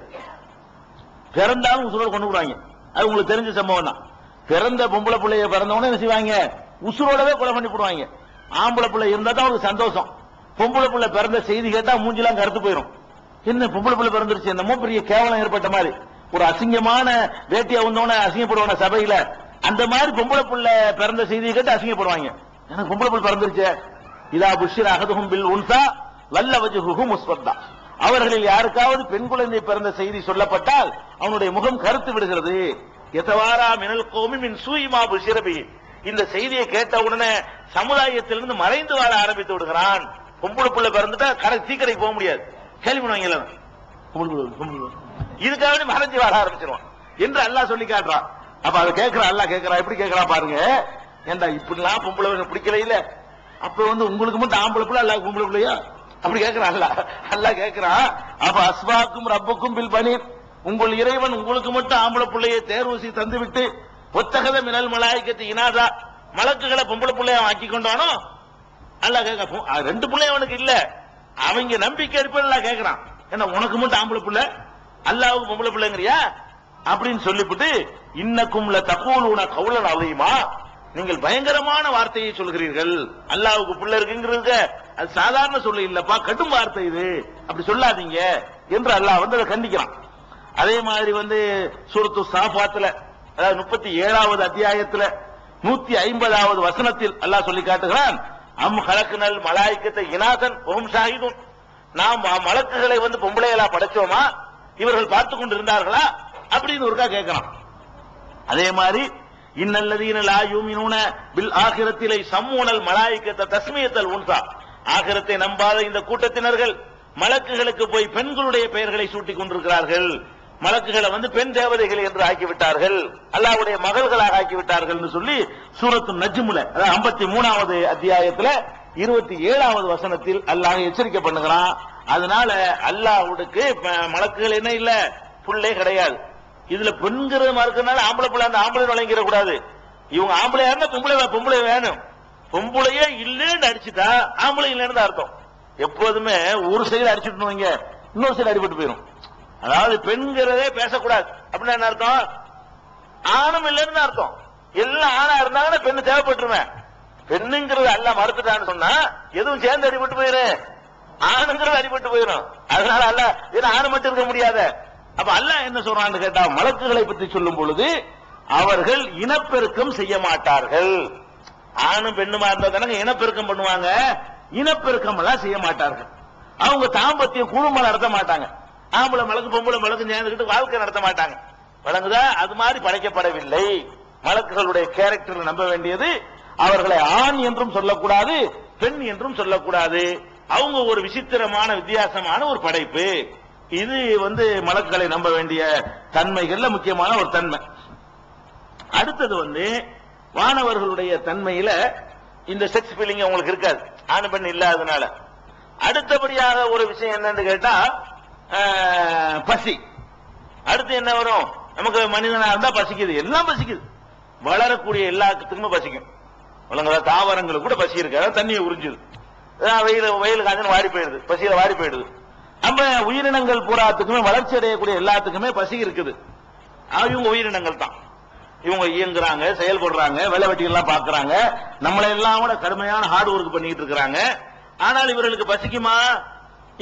பிறந்தாலும் உசுரோட கொண்டு விடுவாங்க. அது உங்களுக்கு தெரிஞ்ச சம்பவம் தான். பிறந்த பொம்பளை பிள்ளைய பிறந்தவொடனே என்ன செய்வாங்க, உசுரோடவே கொலை பண்ணி போடுவாங்க. ஆம்பளை பிள்ளை இருந்தா தான் ஒரு சந்தோஷம். பொம்பளை பிள்ளை பிறந்த செய்தி கேட்டா மூஞ்சிலாம் கருத்து போயிடும். என்ன பொம்பளை பிள்ளை பிறந்துருச்சு, என்னமோ பெரிய கேவலம் ஏற்பட்ட மாதிரி, ஒரு அசிங்கமான வேட்டியா வந்தவன அசிங்கப்படுவான சபையில, அந்த மாதிரி பொம்பளை பிள்ளை பிறந்த செய்தியை கேட்டு அசிங்கப்படுவாங்க. எனக்கு பொம்பளை பிள்ளை பிறந்துருச்சு. இதா புஷ்ஷிர அஹதுஹும் பில் உன்ஸா வல்ல வஜ்ஹுஹு முஸ்வத்தா, அவர்களில் யாருக்காவது பெண் குழந்தை பிறந்த செய்தி சொல்லப்பட்டால் அவனுடைய முகம் கருத்து விடுகிறது. யதவாரா மினல் கௌமி மின் சூஇ மா புஷ்ஷிர பிஹி, இந்த செய்தியை கேட்ட உடனே சமுதாயத்திலிருந்து மறைந்து வாழ ஆரம்பித்து விடுகிறான். பொம்பளை பிள்ளை பிறந்துட்டா சீக்கிரம் போக முடியாது, கேள்வி பண்ணுவாங்க, இதுக்காக மறைஞ்சு வாழ ஆரம்பிச்சிருவான் என்று அல்லாஹ் சொல்லி காட்டுறான். அப்ப அதை கேட்கிறான், அல்லாஹ் கேட்கிறான், எப்படி கேட்கிறான் பாருங்க. ஏண்டா இப்படிலாம் பொம்பளை பிடிக்கல இல்ல, அப்ப உங்களுக்கு மட்டும் ஆம்பளை பிள்ளை அல்லாஹ் பொம்பளை பிள்ளையா அப்படி கேட்கிறான் அல்லாஹ் கேட்கிறான். அப்ப அஸ்வாக்கும் ரப்புக்கும் பில் பனீன், உங்கள் இறைவன் உங்களுக்கு மட்டும் ஆம்பளை பிள்ளையை தேர்வு செய்து தந்துவிட்டு ஒத்தகத மினல் மலாயிகத்தி இனாஸா, மலக்குகளை பொம்பளை பிள்ளைய ஆக்கி கொண்டானோ அல்லாஹ் கேட்க. ரெண்டு பிள்ளை அவனுக்கு இல்ல, அவங்க நம்பிக்கை இருப்ப கேட்கிறான். ஏன்னா உனக்கு மட்டும் ஆம்பளை பிள்ளை, அல்லாஹ்வுக்கு பொம்பளை பிள்ளைங்கிறியா அப்படின்னு சொல்லிவிட்டு, இன்னக்கும் லதகூலுன கௌலன் அஸீமா, நீங்கள் பயங்கரமான வார்த்தையை சொல்கிறீர்கள். அல்லாஹ்வுக்கு பிள்ளை இருக்குங்கிறது அது சாதாரண சொல்ல இல்லப்பா, கடும் வார்த்தை இது, அப்படி சொல்லாதீங்க என்று அல்லாஹ் அதை கண்டிக்கிறான். அதே மாதிரி சூரத்து சாஃபாத்துல, அதாவது 37வது அத்தியாயத்துல 150வது வசனத்தில் அல்லாஹ் சொல்லி காட்டுகிறான், அம் ஹலக்னல் மலாயிகத்தை இனாசன் வஹும் ஷாஹிதுன், நாம் மலக்குகளை பொம்பளைகளா படைச்சோமா, இவர்கள் பார்த்து கொண்டு இருந்தார்களா அப்படின்னு ஒருக்கா கேட்கிறான். அதே மாதிரி இன்னல்லதீன லா யூமினூன பில் ஆகிரத்திலை சம்மூனல் மலாயிகத்த தஸ்மியத்தல் உன்சா, ஆகிரத்தை நம்பாத இந்த கூட்டத்தினர்கள் மலக்குகளுக்கு போய் பெண்களுடைய பெயர்களை சூட்டிக் கொண்டிருக்கிறார்கள். மலக்குகளை பெண் தேவதைகள் என்று ஆக்கிவிட்டார்கள், அல்லாஹ்வுடைய மகள்களாக ஆக்கிவிட்டார்கள் என்று சொல்லி சூரத்து நஜ்முல, அதாவது 53வது அத்தியாயத்துல 27வது வசனத்தில் அல்லாஹ் எச்சரிக்கை பண்ணுகிறான். அதனால அல்லாஹ்வுக்கு மலக்குகள் என்ன இல்ல, புள்ளே கிடையாது. இதுல பெண்கிறது மறுக்கிறதுனால ஆம்பளை பிள்ளை அந்த ஆம்பளை வழங்கிட கூடாது. இவங்க ஆம்பளையா இருந்தா பொம்பளை வேணும், பொம்பளையே இல்லன்னு அடிச்சுட்டா ஆம்பளை இல்லைன்னு அர்த்தம். எப்போதுமே ஒரு சைடு அடிச்சுட்டு வைங்க, இன்னொரு சைடு அடிபட்டு போயிடும். அதாவது பெண்கிறதே பேசக்கூடாது அப்படின்னா என்ன அர்த்தம், ஆணும் இல்லைன்னு அர்த்தம். எல்லாம் ஆணா இருந்தாங்கன்னா பெண்ணு தேவைப்பட்டுருவேன். பெண்ணுங்கிறது அல்ல மறுத்துட்டான்னு சொன்னா எதுவும் சேர்ந்து அடிபட்டு போயிடும், ஆணுங்கிறது அடிபட்டு போயிடும். அதனால அல்ல ஏன்னா ஆணு மட்டும் இருக்க முடியாத. அப்ப அல்லாஹ் என்ன சொல்றான்னு கேட்டா, மலக்குகளை பற்றி சொல்லும் பொழுது அவர்கள் இனப்பெருக்கம் செய்ய மாட்டார்கள். ஆணும் பெண்ணுமா இருந்தா தானே இனப்பெருக்கம் பண்ணுவாங்க, இனப்பெருக்கம் எல்லாம் செய்ய மாட்டார்கள். அவங்க தாம்பத்தியம் குழுமம் நடத்த மாட்டாங்க. ஆம்பளை மலக்கு பொம்பளை மலக்கு சேர்ந்துக்கிட்டு வாழ்க்கை நடத்த மாட்டாங்க. வழங்குதா? அது மாதிரி படைக்கப்படவில்லை. மலக்குகளுடைய கேரக்டர் நம்ப வேண்டியது, அவர்களை ஆண் என்றும் சொல்லக்கூடாது, பெண் என்றும் சொல்லக்கூடாது. அவங்க ஒரு விசித்திரமான வித்தியாசமான ஒரு படைப்பு. இது மலக்குகளை நம்ப வேண்டிய தன்மைகள்ல முக்கியமான ஒரு தன்மை. அடுத்தது வானவர்களுடைய தன்மையில இந்த செக்ஸ் ஃபீலிங் அவங்களுக்கு இருக்காது, ஆண் பெண் இல்லாததுனால. அடுத்தபடியாக ஒரு விஷயம் என்னன்னு கேட்டா பசி. அடுத்து என்ன வரும், நமக்கு மனிதனா இருந்தா பசிக்குது, எல்லாம் பசிக்குது, வளரக்கூடிய எல்லாத்துக்குமே பசிக்கும். தாவரங்களுக்கு கூட பசி இருக்கு, அதான் தண்ணியை உறிஞ்சுது. வெயில் காஞ்சு வாடி போயிடுது, பசியில வாடி போயிடுது. நம்ம உயிரினங்கள் பூராத்துக்குமே வளர்ச்சி அடையக்கூடிய எல்லாத்துக்குமே பசி இருக்குது. இவங்க உயிரினங்கள் தான், இவங்க இயங்குறாங்க, செயல்படுறாங்க, வேலை வெட்டிகள்லாம் பாக்குறாங்க, நம்மளை எல்லாம் கூட கடுமையான ஹார்ட் ஒர்க் பண்ணிட்டு இருக்கிறாங்க. ஆனால் இவர்களுக்கு பசிக்குமா?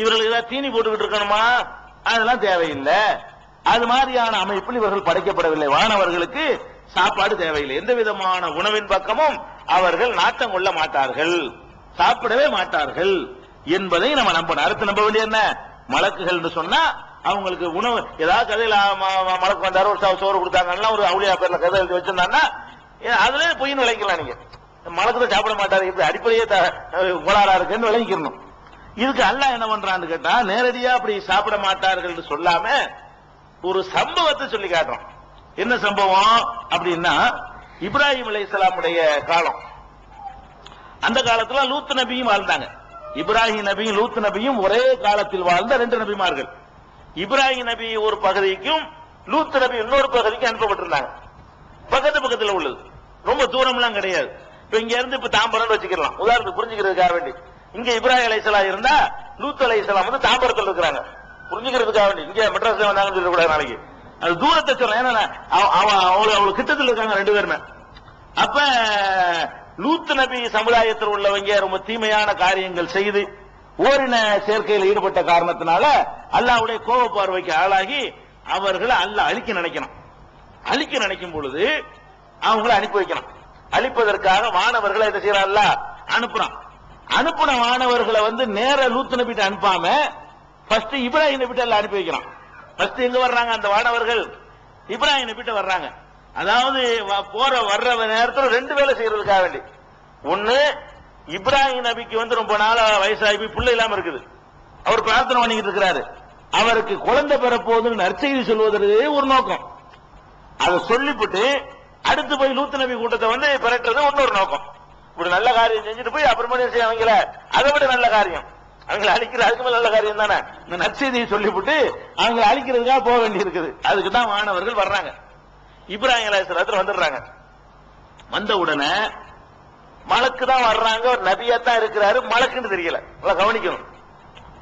இவர்களுக்கு ஏதாவது தீனி போட்டுக்கிட்டு இருக்கணுமா? அதெல்லாம் தேவையில்லை. அது மாதிரியான அமைப்பில் இவர்கள் படைக்கப்படவில்லை. வானவர்களுக்கு சாப்பாடு தேவையில்லை. எந்த விதமான உணவின் பக்கமும் அவர்கள் நாட்டம் கொள்ள மாட்டார்கள், சாப்பிடவே மாட்டார்கள் என்பதை நம்ம நம்பணும். அடுத்து நம்ப வேண்டிய என்ன? மலக்குகள் சொன்னா அவங்களுக்கு உணவு ஏதாவது கதையில மலக்கு வந்தாரு, ஒரு சோறு கொடுத்தாங்கன்னா, ஒரு அவுளியா பேர்ல கதை எழுதி வச்சிருந்தாங்கன்னா அதுல பொய்ன்னு விளங்கிக்கலாம். நீங்க மலக்கு தான் சாப்பிட மாட்டாரு, இப்படி அடிப்படையே கோளாறா இருக்குன்னு விளங்கிக்கணும். இதுக்கு அல்லாஹ் என்ன பண்றான்னு கேட்டா, நேரடியா அப்படி சாப்பிட மாட்டார்கள் சொல்லாம ஒரு சம்பவத்தை சொல்லி காட்டுறோம். என்ன சம்பவம் அப்படின்னா, இப்ராஹிம் அலைஹிஸ்ஸலாமுடைய காலம், அந்த காலத்துல லூத் நபியும் வாழ்ந்தாங்க. இப்ராஹிம் நபியும் லூத் நபியும் ஒரே காலத்தில் வாழ்ந்த ரெண்டு நபிமார்கள். இப்ராஹிம் நபி ஒரு பகுதிக்கும் லூத் நபி இன்னொரு பகுதிக்கும் அனுப்பப்பட்டிருந்தாங்க. பக்கத்து பக்கத்தில் உள்ளது, ரொம்ப தூரம் எல்லாம் கிடையாது. இப்ப இங்க இருந்து இப்ப தாம்பரம் வச்சுக்கலாம், உதாரணத்துக்கு புரிஞ்சுக்கிறதுக்காக வேண்டி. இங்க இப்ராஹிம் அலைஹிஸ்ஸலாம் இருந்தா லூத் அலைஹிஸ்ஸலாம் வந்து தாம்பரத்தில் இருக்கிறாங்க, புரிஞ்சுக்கிறதுக்காக வேண்டி. இங்க மெட்ராஸ்ல வந்தாங்கன்னு சொல்லக்கூடாது நாளைக்கு, அது தூரத்தை சொல்றேன். ஏன்னா அவ்வளவு கிட்டத்தில் இருக்காங்க ரெண்டு பேருமே. அப்ப லூத் நபி சமுதாயத்தில் உள்ளவங்க ரொம்ப தீமையான காரியங்கள் செய்து ஓரின சேர்க்கையில் ஈடுபட்ட காரணத்தினால அல்லாஹ்வுடைய கோப பார்வைக்கு ஆளாகி அவர்களை அல்லாஹ் அழிக்க நினைக்கணும். அழிக்க நினைக்கும் பொழுது அவங்களை அனுப்பி வைக்கணும். அழிப்பதற்காக மாணவர்களை என்ன செய்யறான்? அனுப்புறான். அனுப்புன மாணவர்களை வந்து நேர லூத் நபிட்ட அனுப்பாம ஃபர்ஸ்ட் இப்ராஹிம் நபிட்ட எல்லாம் அனுப்பி வைக்கிறான். ஃபர்ஸ்ட் எங்க வர்றாங்க? அந்த மாணவர்கள் இப்ராஹிம் நபிட்ட வர்றாங்க. அதாவது வர்ற நேரத்தில் ரெண்டு வேலை செய்யறதுக்காக வேண்டி. ஒண்ணு, இப்ராஹிம் நபிக்கு வந்து ரொம்ப நாளா வயசாகி பிள்ளை இல்லாம இருக்குது, அவர் பிரார்த்தனை பண்ணிக்கிட்டு இருக்கிறாரு. அவருக்கு குழந்தை பெறப்போகுதுன்னு நற்செய்தி சொல்வதற்கு ஒரு நோக்கம். அதை சொல்லிவிட்டு அடுத்து போய் லூத் நபி கூட்டத்தை வந்து பெறட்டுறது இன்னொரு நோக்கம். இப்படி நல்ல காரியம் செஞ்சுட்டு போய் அப்புறமா அவங்கள அதை விட நல்ல காரியம், அவங்களை அழிக்கிற அதுக்கு மேல நல்ல காரியம் தானே, இந்த நற்செய்தியை சொல்லிவிட்டு அவங்களை அழிக்கிறதுக்காக போக வேண்டி இருக்குது. அதுக்கு தான் மாணவர்கள் வர்றாங்க. இப்ராஹிம் அலைஹிஸ்ஸலாம் வந்துடுறாங்க. வந்த உடனே மலக்கு தான் வர்றாங்க, ஒரு நபியா தான் இருக்கிறாரு, மலக்குன்னு தெரியல. கவனிக்கணும்.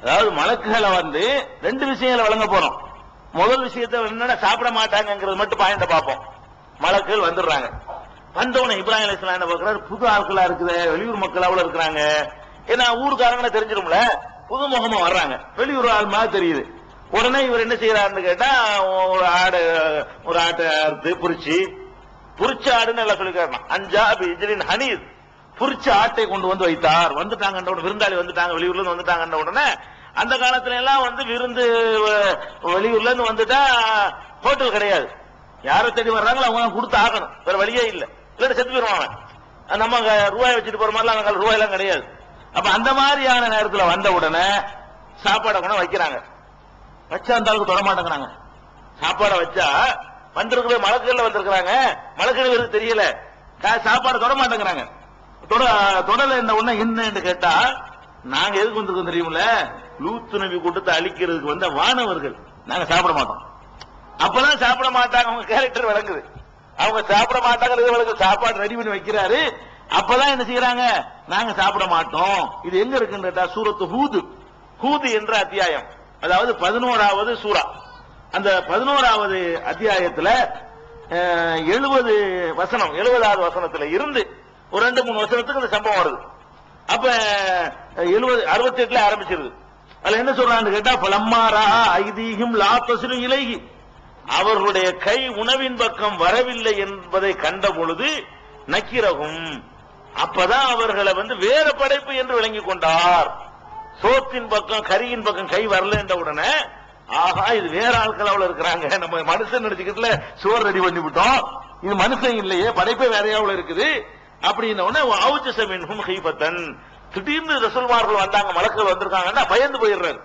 அதாவது மலக்குகளை வந்து ரெண்டு விஷயங்களை வழங்க போறோம். முதல் விஷயத்தை என்னன்னா சாப்பிட மாட்டாங்கிறது மட்டும் பாயிண்ட பார்ப்போம். மலக்குகள் வந்துடுறாங்க. வந்தவன இப்ராஹிம் அலைஹிஸ்ஸலாம் என்ன பார்க்கிறாரு? புது ஆட்களா இருக்குது, வெளியூர் மக்கள் அவ்வளவு இருக்கிறாங்க. ஏன்னா ஊருக்காரங்களை தெரிஞ்சிடும்ல, புது முகமா வர்றாங்க, வெளியூர் ஆள் மாதிரி தெரியுது. உடனே இவர் என்ன செய்யறாருன்னு கேட்டா, ஒரு ஆட்டை அறுத்து புரிச்ச ஆடுன்னு எல்லாம் சொல்லிக்கிறார். அஞ்சா இஜ்லின் ஹனீஸ், புரிச்ச ஆட்டை கொண்டு வந்து வைத்தார். வந்துட்டாங்க, விருந்தாளி வந்துட்டாங்க, வெளியூர்ல இருந்து வந்துட்டாங்க. உடனே அந்த காலத்துல எல்லாம் வந்து விருந்து வெளியூர்ல இருந்து வந்துட்டா ஹோட்டல் கிடையாது, யாரை தேடி வர்றாங்களோ அவங்க கொடுத்து ஆகணும், வேற வழியே இல்லை, இல்ல செத்து போயிருவாங்க. நம்ம ரூபாய் வச்சுட்டு போற மாதிரிலாம் அங்க ரூபாய் எல்லாம் கிடையாது. அப்ப அந்த மாதிரியான நேரத்தில் வந்த உடனே சாப்பாடை கொண்டு வைக்கிறாங்க. வச்சா அந்த அளவுக்கு தொட மாட்டேங்கிறாங்க. சாப்பாடை வச்சா வந்திருக்கிற மலக்குகள் வந்திருக்கிறாங்க, மலக்குகள் தெரியல, சாப்பாடு தொட மாட்டேங்கிறாங்க. தொடல என்ன ஒண்ணு என்னன்னு கேட்டா, நாங்க எதுக்கு வந்திருக்கோம் தெரியுமில்ல, லூத் நபி கூட்டத்தை அழிக்கிறதுக்கு வந்த வானவர்கள், நாங்க சாப்பிட மாட்டோம். அப்பதான் சாப்பிட மாட்டாங்க, அவங்க கேரக்டர் விளங்குது. அவங்க சாப்பிட மாட்டாங்க, சாப்பாடு ரெடி பண்ணி வைக்கிறாரு. அப்பதான் என்ன செய்யறாங்க? நாங்க சாப்பிட மாட்டோம். இது எங்க இருக்குன்னு சூரத்து ஹூது என்ற அத்தியாயம், அதாவது 11வது சூரா. அந்த 11வது அத்தியாயத்துல 70 வசனம், 70வது வசனத்துல இருந்து ஒரு 2-3 வசனத்துக்கு இந்த சம்பவம் வருது. அப்ப 68 ஆரம்பிச்சிருது. அதுல என்ன சொல்றான்னு கேட்டா, பலம்மாரா ஐதீகம் லா தஸ்லு இலைஹி, அவர்களுடைய கை உணவின் பக்கம் வரவில்லை என்பதை கண்ட பொழுது நக்கிரகும், அப்பதான் அவர்களை வந்து வேற படைப்பு என்று விளங்கிக் கொண்டார். சோத்தின் பக்கம் கரியின் பக்கம் கை வரல என்ற உடனே, ஆகா இது வேற ஆட்கள் அவ்வளவு இருக்கிறாங்க, நம்ம மனுஷன் நினைச்சுக்கிட்டுல சோறு ரெடி பண்ணி விட்டோம், இது மனுஷன் இல்லையே, படைப்பே வேறையாவில் இருக்குது அப்படின்ன உடனே அவுஜஸமின்ஹும் ஹீபத்தன், திடீர்னு ரசூல்மார்கள் வந்தாங்க, மலக்குகள் வந்திருக்காங்கன்னா பயந்து போயிடுறாரு.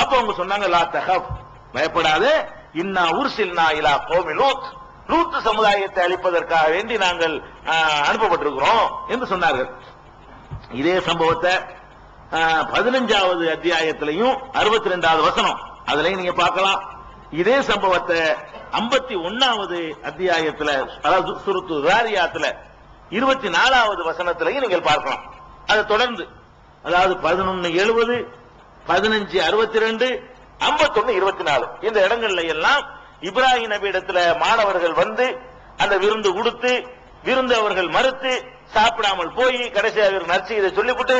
அப்ப அவங்க சொன்னாங்க, லா தஹப், பயப்படாதே, இன்னா உர்சில்னா இலா கௌமி லூத், லூத் சமுதாயத்தை அழிப்பதற்காக வேண்டி நாங்கள் அனுப்பப்பட்டிருக்கிறோம் என்று சொன்னார்கள். இதே சம்பவத்தை 15வது அத்தியாயத்திலையும் 62வது வசனம் அதுலயும் நீங்க பார்க்கலாம். இதே சம்பவத்தை 51வது அத்தியாயத்துல, அதாவது சூரத்து ஸாரியாத்துல 24வது வசனத்திலையும் நீங்கள் பார்க்கலாம். அதை தொடர்ந்து அதாவது 1170, 1562, 5124 இந்த இடங்கள்ல எல்லாம் இப்ராஹிம் நபி இடத்துல மாணவர்கள் வந்து அந்த விருந்து கொடுத்து விருந்து அவர்கள் மறுத்து சாப்பிடாமல் போய் கடைசியாக நற்செய்தியை சொல்லிவிட்டு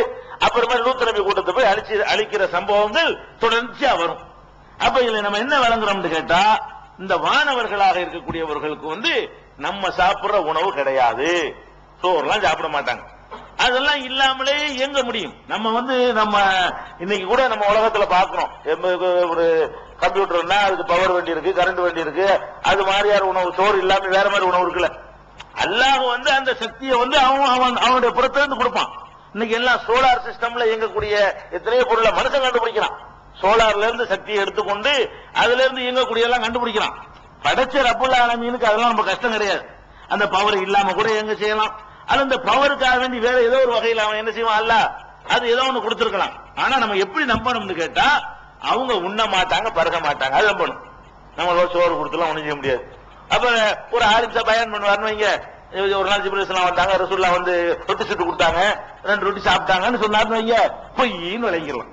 அப்புறமா லூத் நபி கூட்டத்தை போய் அழிக்கிற சம்பவங்கள் தொடர்ச்சியா வரும். அப்ப இதுல நம்ம என்ன வழங்குறோம்னு கேட்டா, இந்த வானவர்களாக இருக்கக்கூடியவர்களுக்கு வந்து நம்ம சாப்பிடுற உணவு கிடையாது, சோறுலாம் சாப்பிட மாட்டாங்க. அதெல்லாம் இல்லாமலே இயங்க முடியும். நம்ம வந்து நம்ம இன்னைக்கு கூட நம்ம உலகத்துல பாக்குறோம், ஒரு கம்ப்யூட்டர்னா அதுக்கு பவர் வேண்டி இருக்கு, கரண்ட் வேண்டி இருக்கு, அது மாதிரியான உணவு, சோறு இல்லாம வேற மாதிரி உணவு இருக்குல்ல. அல்லாஹ் வந்து அந்த சக்தியை வந்து அவனுடைய புறத்திலிருந்து கொடுப்பான். இன்னைக்கு எல்லாம் சோலார் சிஸ்டம்ல இயங்கக்கூடிய எத்தனையோ பொருளை மனுஷன் கண்டுபிடிக்கிறான். சோலார்ல இருந்து சக்தியை எடுத்துக்கொண்டு அதுல இருந்து இயங்கக்கூடிய எல்லாம் கண்டுபிடிக்கிறான். படைச்ச ரப்புல் ஆலமீனுக்கு அதெல்லாம் நம்ம கஷ்டம் கிடையாது. அந்த பவர் இல்லாம கூட எங்க செய்யலாம். அது அந்த பவருக்காக வேண்டி வேற ஏதோ ஒரு வகையில் அவன் என்ன செய்வான், அல்ல அது ஏதோ ஒண்ணு கொடுத்திருக்கலாம். ஆனா நம்ம எப்படி நம்பணும்னு கேட்டா, அவங்க உண்ண மாட்டாங்க, பருக மாட்டாங்க, அது நம்பணும். நம்மளோட சோறு கொடுத்துலாம் ஒண்ணும் செய்ய முடியாது. அப்ப ஒரு ஆரிம்சா பயன் பண்ணுவாருன்னு வைங்க, ஒரு நாள் ஜிப்ரீல் இஸ்லாம் வந்தாங்க, ரசூல்லா வந்து ரொட்டி சுட்டு கொடுத்தாங்க, 2 ரொட்டி சாப்பிட்டாங்கன்னு சொன்னாருன்னு வைங்க, பொய்ன்னு விளங்கிடலாம்.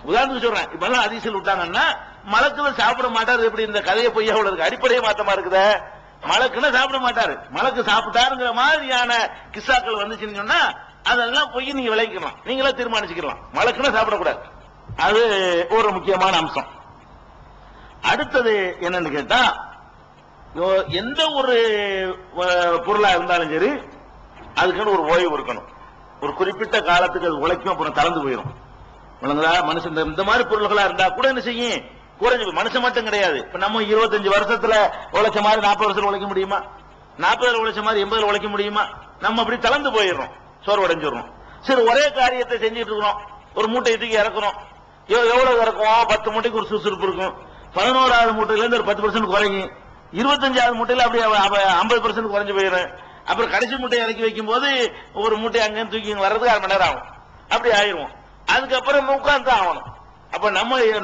உதாரணத்துக்கு சொல்றேன், இப்ப எல்லாம் அதிசல் விட்டாங்கன்னா மலக்குகள் சாப்பிட மாட்டாரு. எப்படி இந்த கதையை பொய்யா இருக்கு, அடிப்படையே மாத்தமா இருக்குத. மலக்குன்னு சாப்பிட மாட்டாரு, மலக்கு சாப்பிட்டாருங்கிற மாதிரியான கிஸ்ஸாக்கள் வந்துச்சுன்னு சொன்னா அதெல்லாம் பொய் நீங்க விளைக்கலாம், நீங்களே தீர்மானிச்சுக்கலாம். மலக்குன்னு சாப்பிடக்கூடாது, அது ஒரு முக்கியமான அம்சம். அடுத்தது என்னன்னு கேட்டா, எந்த ஒரு பொருளா இருந்தாலும் சரி அதுக்குன்னு ஒரு ஓய்வு இருக்கணும். ஒரு குறிப்பிட்ட காலத்துக்கு அது உழைக்கும், அப்புறம் கலந்து போயிடும். மனுஷன் இந்த மாதிரி பொருள்களா இருந்தா கூட என்ன செய்யும், குறைஞ்சு. மனுஷன் மட்டும் கிடையாது, இப்ப நம்ம 25 வருஷத்துல உழைச்ச மாதிரி 40 வருஷத்துல உழைக்க முடியுமா? 40 உழைச்ச மாதிரி 80 உழைக்க முடியுமா? நம்ம அப்படி கலந்து போயிடுறோம், சோறு உடைஞ்சிடறோம். சரி, ஒரே காரியத்தை செஞ்சுட்டு இருக்கிறோம், ஒரு மூட்டை தூக்கி இறக்குறோம். எவ்வளவு இறக்கும்? 10 மூட்டைக்கு ஒரு சுறுசுறுப்பு இருக்கும். 11வது மூட்டையில இருந்து ஒரு 10% குறையும். 25வது மூட்டையில அப்படியே 50% குறைஞ்சு போயிடும். அப்புறம் கடைசி மூட்டையை இறக்கி வைக்கும் போது ஒரு மூட்டை அங்க தூக்கி வர்றதுக்கு 1/2 மணி நேரம் ஆகும். அப்படி ஆயிரும். அதுக்கப்புறம் உட்கார்ந்து ஆகணும். அப்ப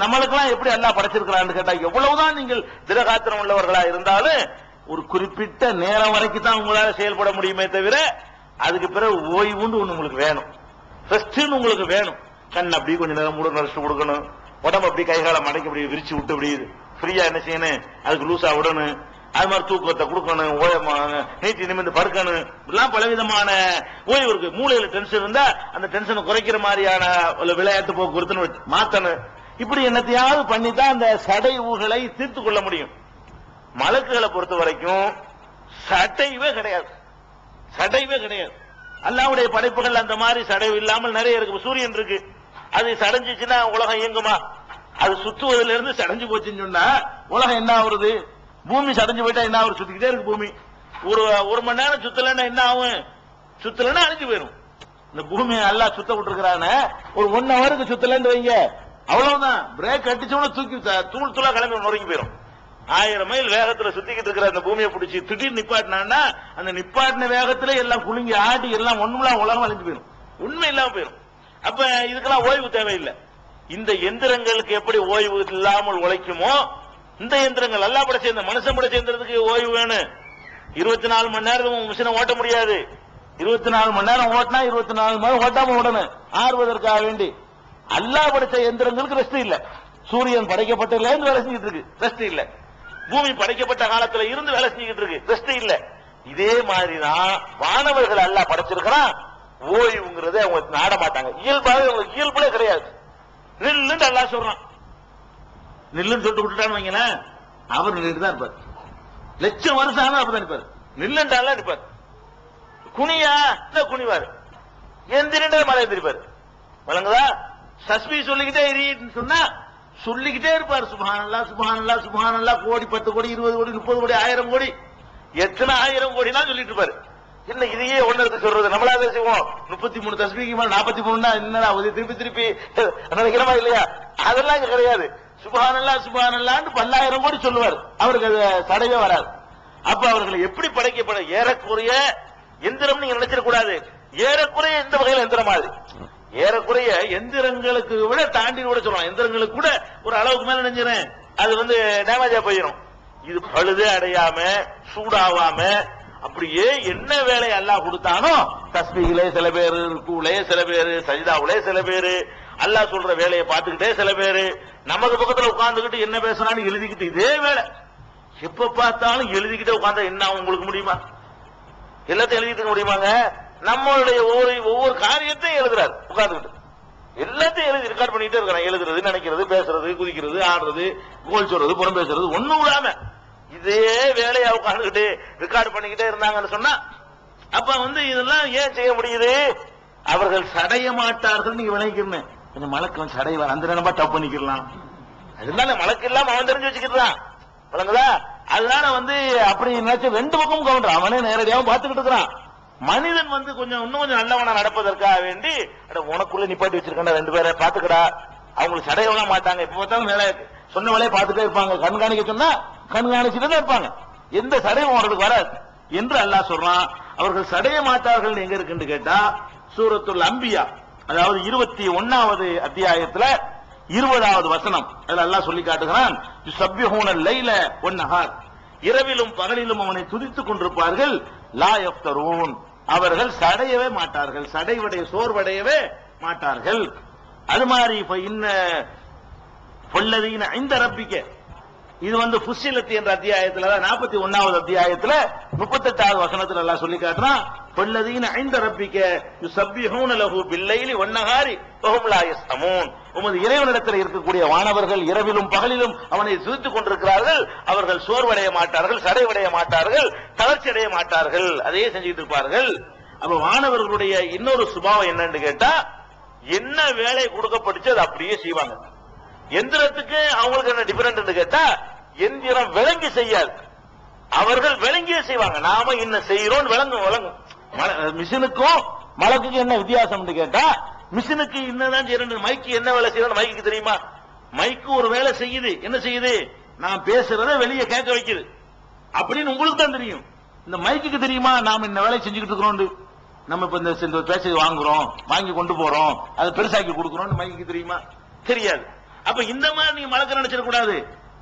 நம்மளுக்கெல்லாம் எப்படி அல்லாஹ் படைச்சிருக்கிறான்னு கேட்டா, எவ்வளவுதான் நீங்கள் திரகாத்திரம் உள்ளவர்களா இருந்தாலும் ஒரு குறிப்பிட்ட நேரம் வரைக்கும் தான் உங்களால செயல்பட முடியுமே தவிர, அதுக்கு பிறகு ஓய்வுண்டு ஒண்ணு உங்களுக்கு வேணும், ரெஸ்ட்னு உங்களுக்கு வேணும். கண் அப்படி கொஞ்ச நேரம் மூட ரெஸ்ட் கொடுக்கணும், உடம்பு அப்படி கைகால மடக்கி அப்படி விரிச்சு விட்டு அப்படி ஃப்ரீயா என்ன செய்யணும், அதுக்கு லூசா விடணும். அது மாதிரி தூக்கத்தை கொடுக்கணும், நீட்டி நிமிர்ந்து படுக்கணும். இதெல்லாம் பலவிதமான ஓய்வு இருக்கு. மூளையில டென்ஷன் இருந்தா அந்த டென்ஷனை குறைக்கிற மாதிரியான விளையாட்டு போக்குவரத்து மாத்தணும். இப்படி என்னத்தையாவது பண்ணித்தான் அந்த சடைவுகளை தீர்த்து கொள்ள முடியும். மலக்குகளை பொறுத்த வரைக்கும் சடைவே கிடையாது, சடைவே கிடையாது. அல்லாஹ்வுடைய படைப்புகள் அந்த மாதிரி சடைவு இல்லாமல் நிறைய இருக்கு. சூரியன் இருக்கு, அது சடைஞ்சிச்சுன்னா உலகம் இயங்குமா? அது சுத்துவதிலிருந்து இருந்து சடைஞ்சு போச்சுன்னு சொன்னா உலகம் என்ன ஆகுறது? பூமி சடைஞ்சு போயிட்டா என்ன ஆகும்? சுத்திக்கிட்டே இருக்கு பூமி. ஒரு மணி நேரம் சுத்தலன்னா என்ன ஆகும்? சுத்தலன்னா அழிஞ்சு போயிடும். இந்த பூமி நல்லா சுத்த விட்டுருக்கான ஒரு 1 ஹவருக்கு சுத்தலன்னு வைங்க, அவ்வளவுதான். பிரேக் அடிச்சோட தூக்கி தூள் தூளா கிளம்பி நொறுங்கி போயிடும். 1000 மைல் வேகத்துல சுத்திக்கிட்டு இருக்கிற அந்த பூமியை பிடிச்சி திடீர்னு நிப்பாட்டினா அந்த நிப்பாட்டின வேகத்துல எல்லாம் குலுங்கி ஆடி எல்லாம் ஒண்ணுலாம் உலகம் அழிஞ்சு போயிடும், உண்மை இல்லாம போயிடும். அப்ப இதுக்கெல்லாம் ஓய்வு தேவையில்லை. இந்த எந்திரங்களுக்கு எப்படி ஓய்வு இல்லாமல் உழைக்குமோ, இந்த எந்திரங்கள் எல்லாம் படைச்ச இந்த மனுஷன் படைச்ச எந்திரத்துக்கு ஓய்வு வேணும். 24 மணி நேரம் மிஷினை ஓட்ட முடியாது. 24 மணி நேரம் ஓட்டினா 24 மணி நேரம் ஓட்டாம ஓடணும் ஆறுவதற்காக வேண்டி. அல்லாஹ் படைச்ச எந்திரங்களுக்கு ரெஸ்ட் இல்ல. சூரியன் படைக்கப்பட்டதுல இருந்து வேலை செஞ்சுட்டு இருக்கு, ரெஸ்ட் இல்ல. பூமி படைக்கப்பட்ட காலத்துல இருந்து வேலை செஞ்சுட்டு இருக்கு, ரெஸ்ட் இல்ல. இதே மாதிரிதான் வானவர்கள் அல்லாஹ் படைச்சிருக்கிறான். ஓய்வுங்கிறது அவங்க நாட மாட்டாங்க, இயல்பாக அவங்களுக்கு இயல்புல கிடையாது. நில்லுன்னு அல்லாஹ் சொல்றான், நில்லுன்னு சொல்லிட்டு விட்டுட்டான்னு வைங்களேன், அவர் நின்றுட்டு தான் இருப்பார். லட்சம் வருஷம் ஆனா அப்பதான் இருப்பார். நில்லுன்றால இருப்பார். குனியா குனிவாரு, எந்திரின்ற மலை எந்திரிப்பார். வழங்குதா? சஸ்பி சொல்லிக்கிட்டே எரின்னு சொன்னா சொல்லிக்கிட்டே இருப்பார். சுப்ஹானல்லாஹ் சுப்ஹானல்லாஹ் சுப்ஹானல்லாஹ், கோடி 10 கோடி 20 கோடி 30 கோடி 1000 கோடி எத்தனை 1000 கோடினா சொல்லிட்டு இருப்பாரு. என்ன இதையே ஒன்னு சொல்றது? நம்மளாவே செய்வோம். 33 தஸ்பீக்கு மேல 43னா என்னடா திருப்பி திருப்பி நினைக்கிறமா இல்லையா? அதெல்லாம் இங்க கிடையாது. சுப்ஹானல்லாஹ் சுப்ஹானல்லாஹ்னு 10,000 கோடி சொல்லுவார். அவருக்கு அது தடையே வராது. அப்ப அவர்களை எப்படி படைக்கப்பட ஏறக்குறைய எந்திரம் நீங்க நினைச்சிடக்கூடாது. ஏறக்குறைய இந்த வகையில் எந்திரம் மாதிரி, ஏறக்குறைய எந்திரங்களுக்கு விட தாண்டி கூட சொல்லலாம். எந்திரங்களுக்கு கூட ஒரு அளவுக்கு மேல நினைஞ்சிடும், அது டேமேஜா போயிடும். இது பழுதே அடையாம சூடாவாம அப்படியே என்ன வேலை அல்லாஹ் கொடுத்தானோ, தஸ்பீஹிலே சில பேரு, ருக்குலே சில பேரு, சஜிதாவுலே சில பேரு, அல்லாஹ் சொல்ற வேலையை பார்த்துக்கிட்டே சில பேரு, நமக்கு பக்கத்துல உட்கார்ந்துகிட்டு என்ன பேசுறான்னு எழுதிக்கிட்டு இதே வேலை. எப்ப பார்த்தாலும் எழுதிக்கிட்டே உட்கார்ந்தா என்ன உங்களுக்கு முடியுமா? எல்லாத்தையும் எழுதிட்டு முடியுமாங்க? நம்மளுடைய ஒவ்வொரு காரியத்தையும் எழுதுறாரு உட்கார்ந்துகிட்டு, எல்லாத்தையும் எழுதி ரெக்கார்ட் பண்ணிட்டே இருக்கிறான். எழுதுறது, நினைக்கிறது, பேசுறது, குதிக்கிறது, ஆடுறது, கோல் சொல்றது, புறம் பேசுறது, ஒண்ணும் விடாம இதே வேலையா உட்கார்ந்துகிட்டு ரெக்கார்ட் பண்ணிக்கிட்டே இருந்தாங்கன்னு சொன்னா, அப்ப இதெல்லாம் ஏன் செய்ய முடியுது? அவர்கள் சடைய மாட்டார்கள். நீங்க விளைக்கணும் கொஞ்சம் மலக்கம் சடை அந்த நினைப்பா தப்பு பண்ணிக்கலாம். அதனால மலக்கு இல்லாம அவன் தெரிஞ்சு வச்சுக்கிட்டான். விளங்குதா? அதனால அப்படி நினைச்சு ரெண்டு பக்கமும் கவுண்டர் அவனே நேரடியாகவும் பார்த்துக்கிட்டு இருக்கிறான். மனிதன் கொஞ்சம் இன்னும் கொஞ்சம் நல்லவனா நடப்பதற்காக வேண்டி உனக்குள்ள நிப்பாட்டி வச்சிருக்கா ரெண்டு பேரை பாத்துக்கடா, அவங்களுக்கு சடையவெல்லாம் மாட்டாங்க, எப்ப பார்த்தாலும் வேலை சொன்ன வேலையை பார்த்துட்டே இருப்பாங்க, கண்காணிக்க சொன்னா கண்காணிச்சுட்டு தான் இருப்பாங்க, எந்த சடையும் அவர்களுக்கு வராது என்று அல்லாஹ் சொல்றான். அவர்கள் சடைய மாட்டார்கள் எங்க இருக்குன்னு கேட்டா சூரத்துல் அம்பியா, அதாவது 21வது அத்தியாயத்துல 20வது வசனம். அதுல அல்லாஹ் சொல்லி காட்டுகிறான், யுஸப்பிஹூனல் லைல வன்னஹார், இரவிலும் பகலிலும் அவனை துதித்துக் கொண்டிருப்பார்கள், லா யஃப்தரூன், அவர்கள் சடையவே மாட்டார்கள், சடைவடைய சோர்வடையவே மாட்டார்கள். அது மாதிரி இன்ன பொல்லதீன இந்த ரப்பிக்க, இது ஃபுஸ்ஸிலத் என்ற அத்தியாயத்துல 41வது அத்தியாயத்துல 38வது வசனத்துல எல்லாம் சொல்லி காட்டுறான், பொல்லதீன இந்த ரப்பிக்க யுஸப்பிஹூன லஹு பில்லைலி வன்னஹாரி வஹும் லா யஸ்அமூன், உமது இறைவனிடத்தில் இருக்கக்கூடிய வானவர்கள் இரவிலும் பகலிலும் அவனை துதித்துக் கொண்டிருக்கிறார்கள், அவர்கள் சோர்வடைய மாட்டார்கள், சடைவடைய மாட்டார்கள், தளர்ச்சி அடைய மாட்டார்கள், அதையே செஞ்சுட்டு இருப்பார்கள். அப்ப வானவர்களுடைய இன்னொரு சுபாவம் என்னன்னு கேட்டா, என்ன வேலை கொடுக்கப்பட்டுச்சு அது அப்படியே செய்வாங்க. எந்திரத்துக்கு அவங்களுக்கு என்ன டிஃபரெண்ட் கேட்டா, எந்திரம் விளங்கி செய்யாது, அவர்கள் விளங்கியே செய்வாங்க. நாம என்ன செய்யறோம் விளங்கும். மிஷினுக்கும் மலக்குக்கு என்ன வித்தியாசம் கேட்டா, மிஷினுக்கு என்னதான் செய்யணும், மைக்கு என்ன வேலை செய்யணும் மைக்கு தெரியுமா? மைக்கு ஒரு வேலை செய்யுது, என்ன செய்யுது? நான் பேசுறத வெளியே கேட்க வைக்குது அப்படின்னு உங்களுக்கு தான் தெரியும். இந்த மைக்கு தெரியுமா நாம இந்த வேலை செஞ்சுக்கிட்டு இருக்கிறோம், நம்ம இப்ப இந்த பேச வாங்குறோம், வாங்கி கொண்டு போறோம், அதை பெருசாக்கி கொடுக்கிறோம், மைக்கு தெரியுமா? தெரியாது. அப்ப இந்த மாதிரி நீங்க மலக்க நினைச்சிட கூடாது.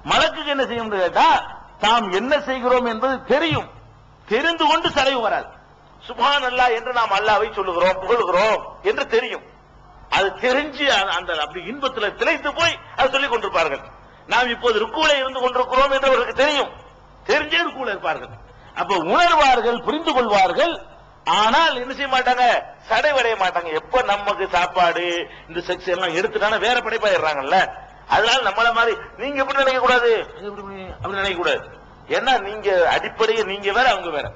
மலக்குக்கு என்ன செய்யும் கேட்டா, தாம் என்ன செய்கிறோம் என்பது தெரியும், தெரிந்து கொண்டு சடைவு வராது. சுப்ஹான் அல்லாஹ் என்று நாம் அல்லாஹ்வை சொல்லுகிறோம், புகழுகிறோம் என்று தெரியும். அது தெரிஞ்சு அந்த அப்படி இன்பத்தில் திளைத்து போய் அதை சொல்லிக் கொண்டிருப்பார்கள். நாம் இப்போது ருக்குவிலே இருந்து கொண்டிருக்கிறோம் என்று அவர்களுக்கு தெரியும், தெரிஞ்சே ருக்குவிலே இருப்பார்கள். அப்ப உணர்வார்கள், புரிந்து கொள்வார்கள். ஆனால் என்ன செய்ய மாட்டாங்க, சடைவடைய மாட்டாங்க. எப்ப நமக்கு சாப்பாடு இந்த செக்ஸ் எல்லாம் எடுத்துட்டான வேற படைப்பாயிடுறாங்கல்ல, அதனால நம்மள மாதிரி நீங்க எப்படி நினைக்க கூடாது, அப்படி நினைக்க கூடாது. ஏன்னா நீங்க அடிப்படையை நீங்க வேற அவங்க வேற,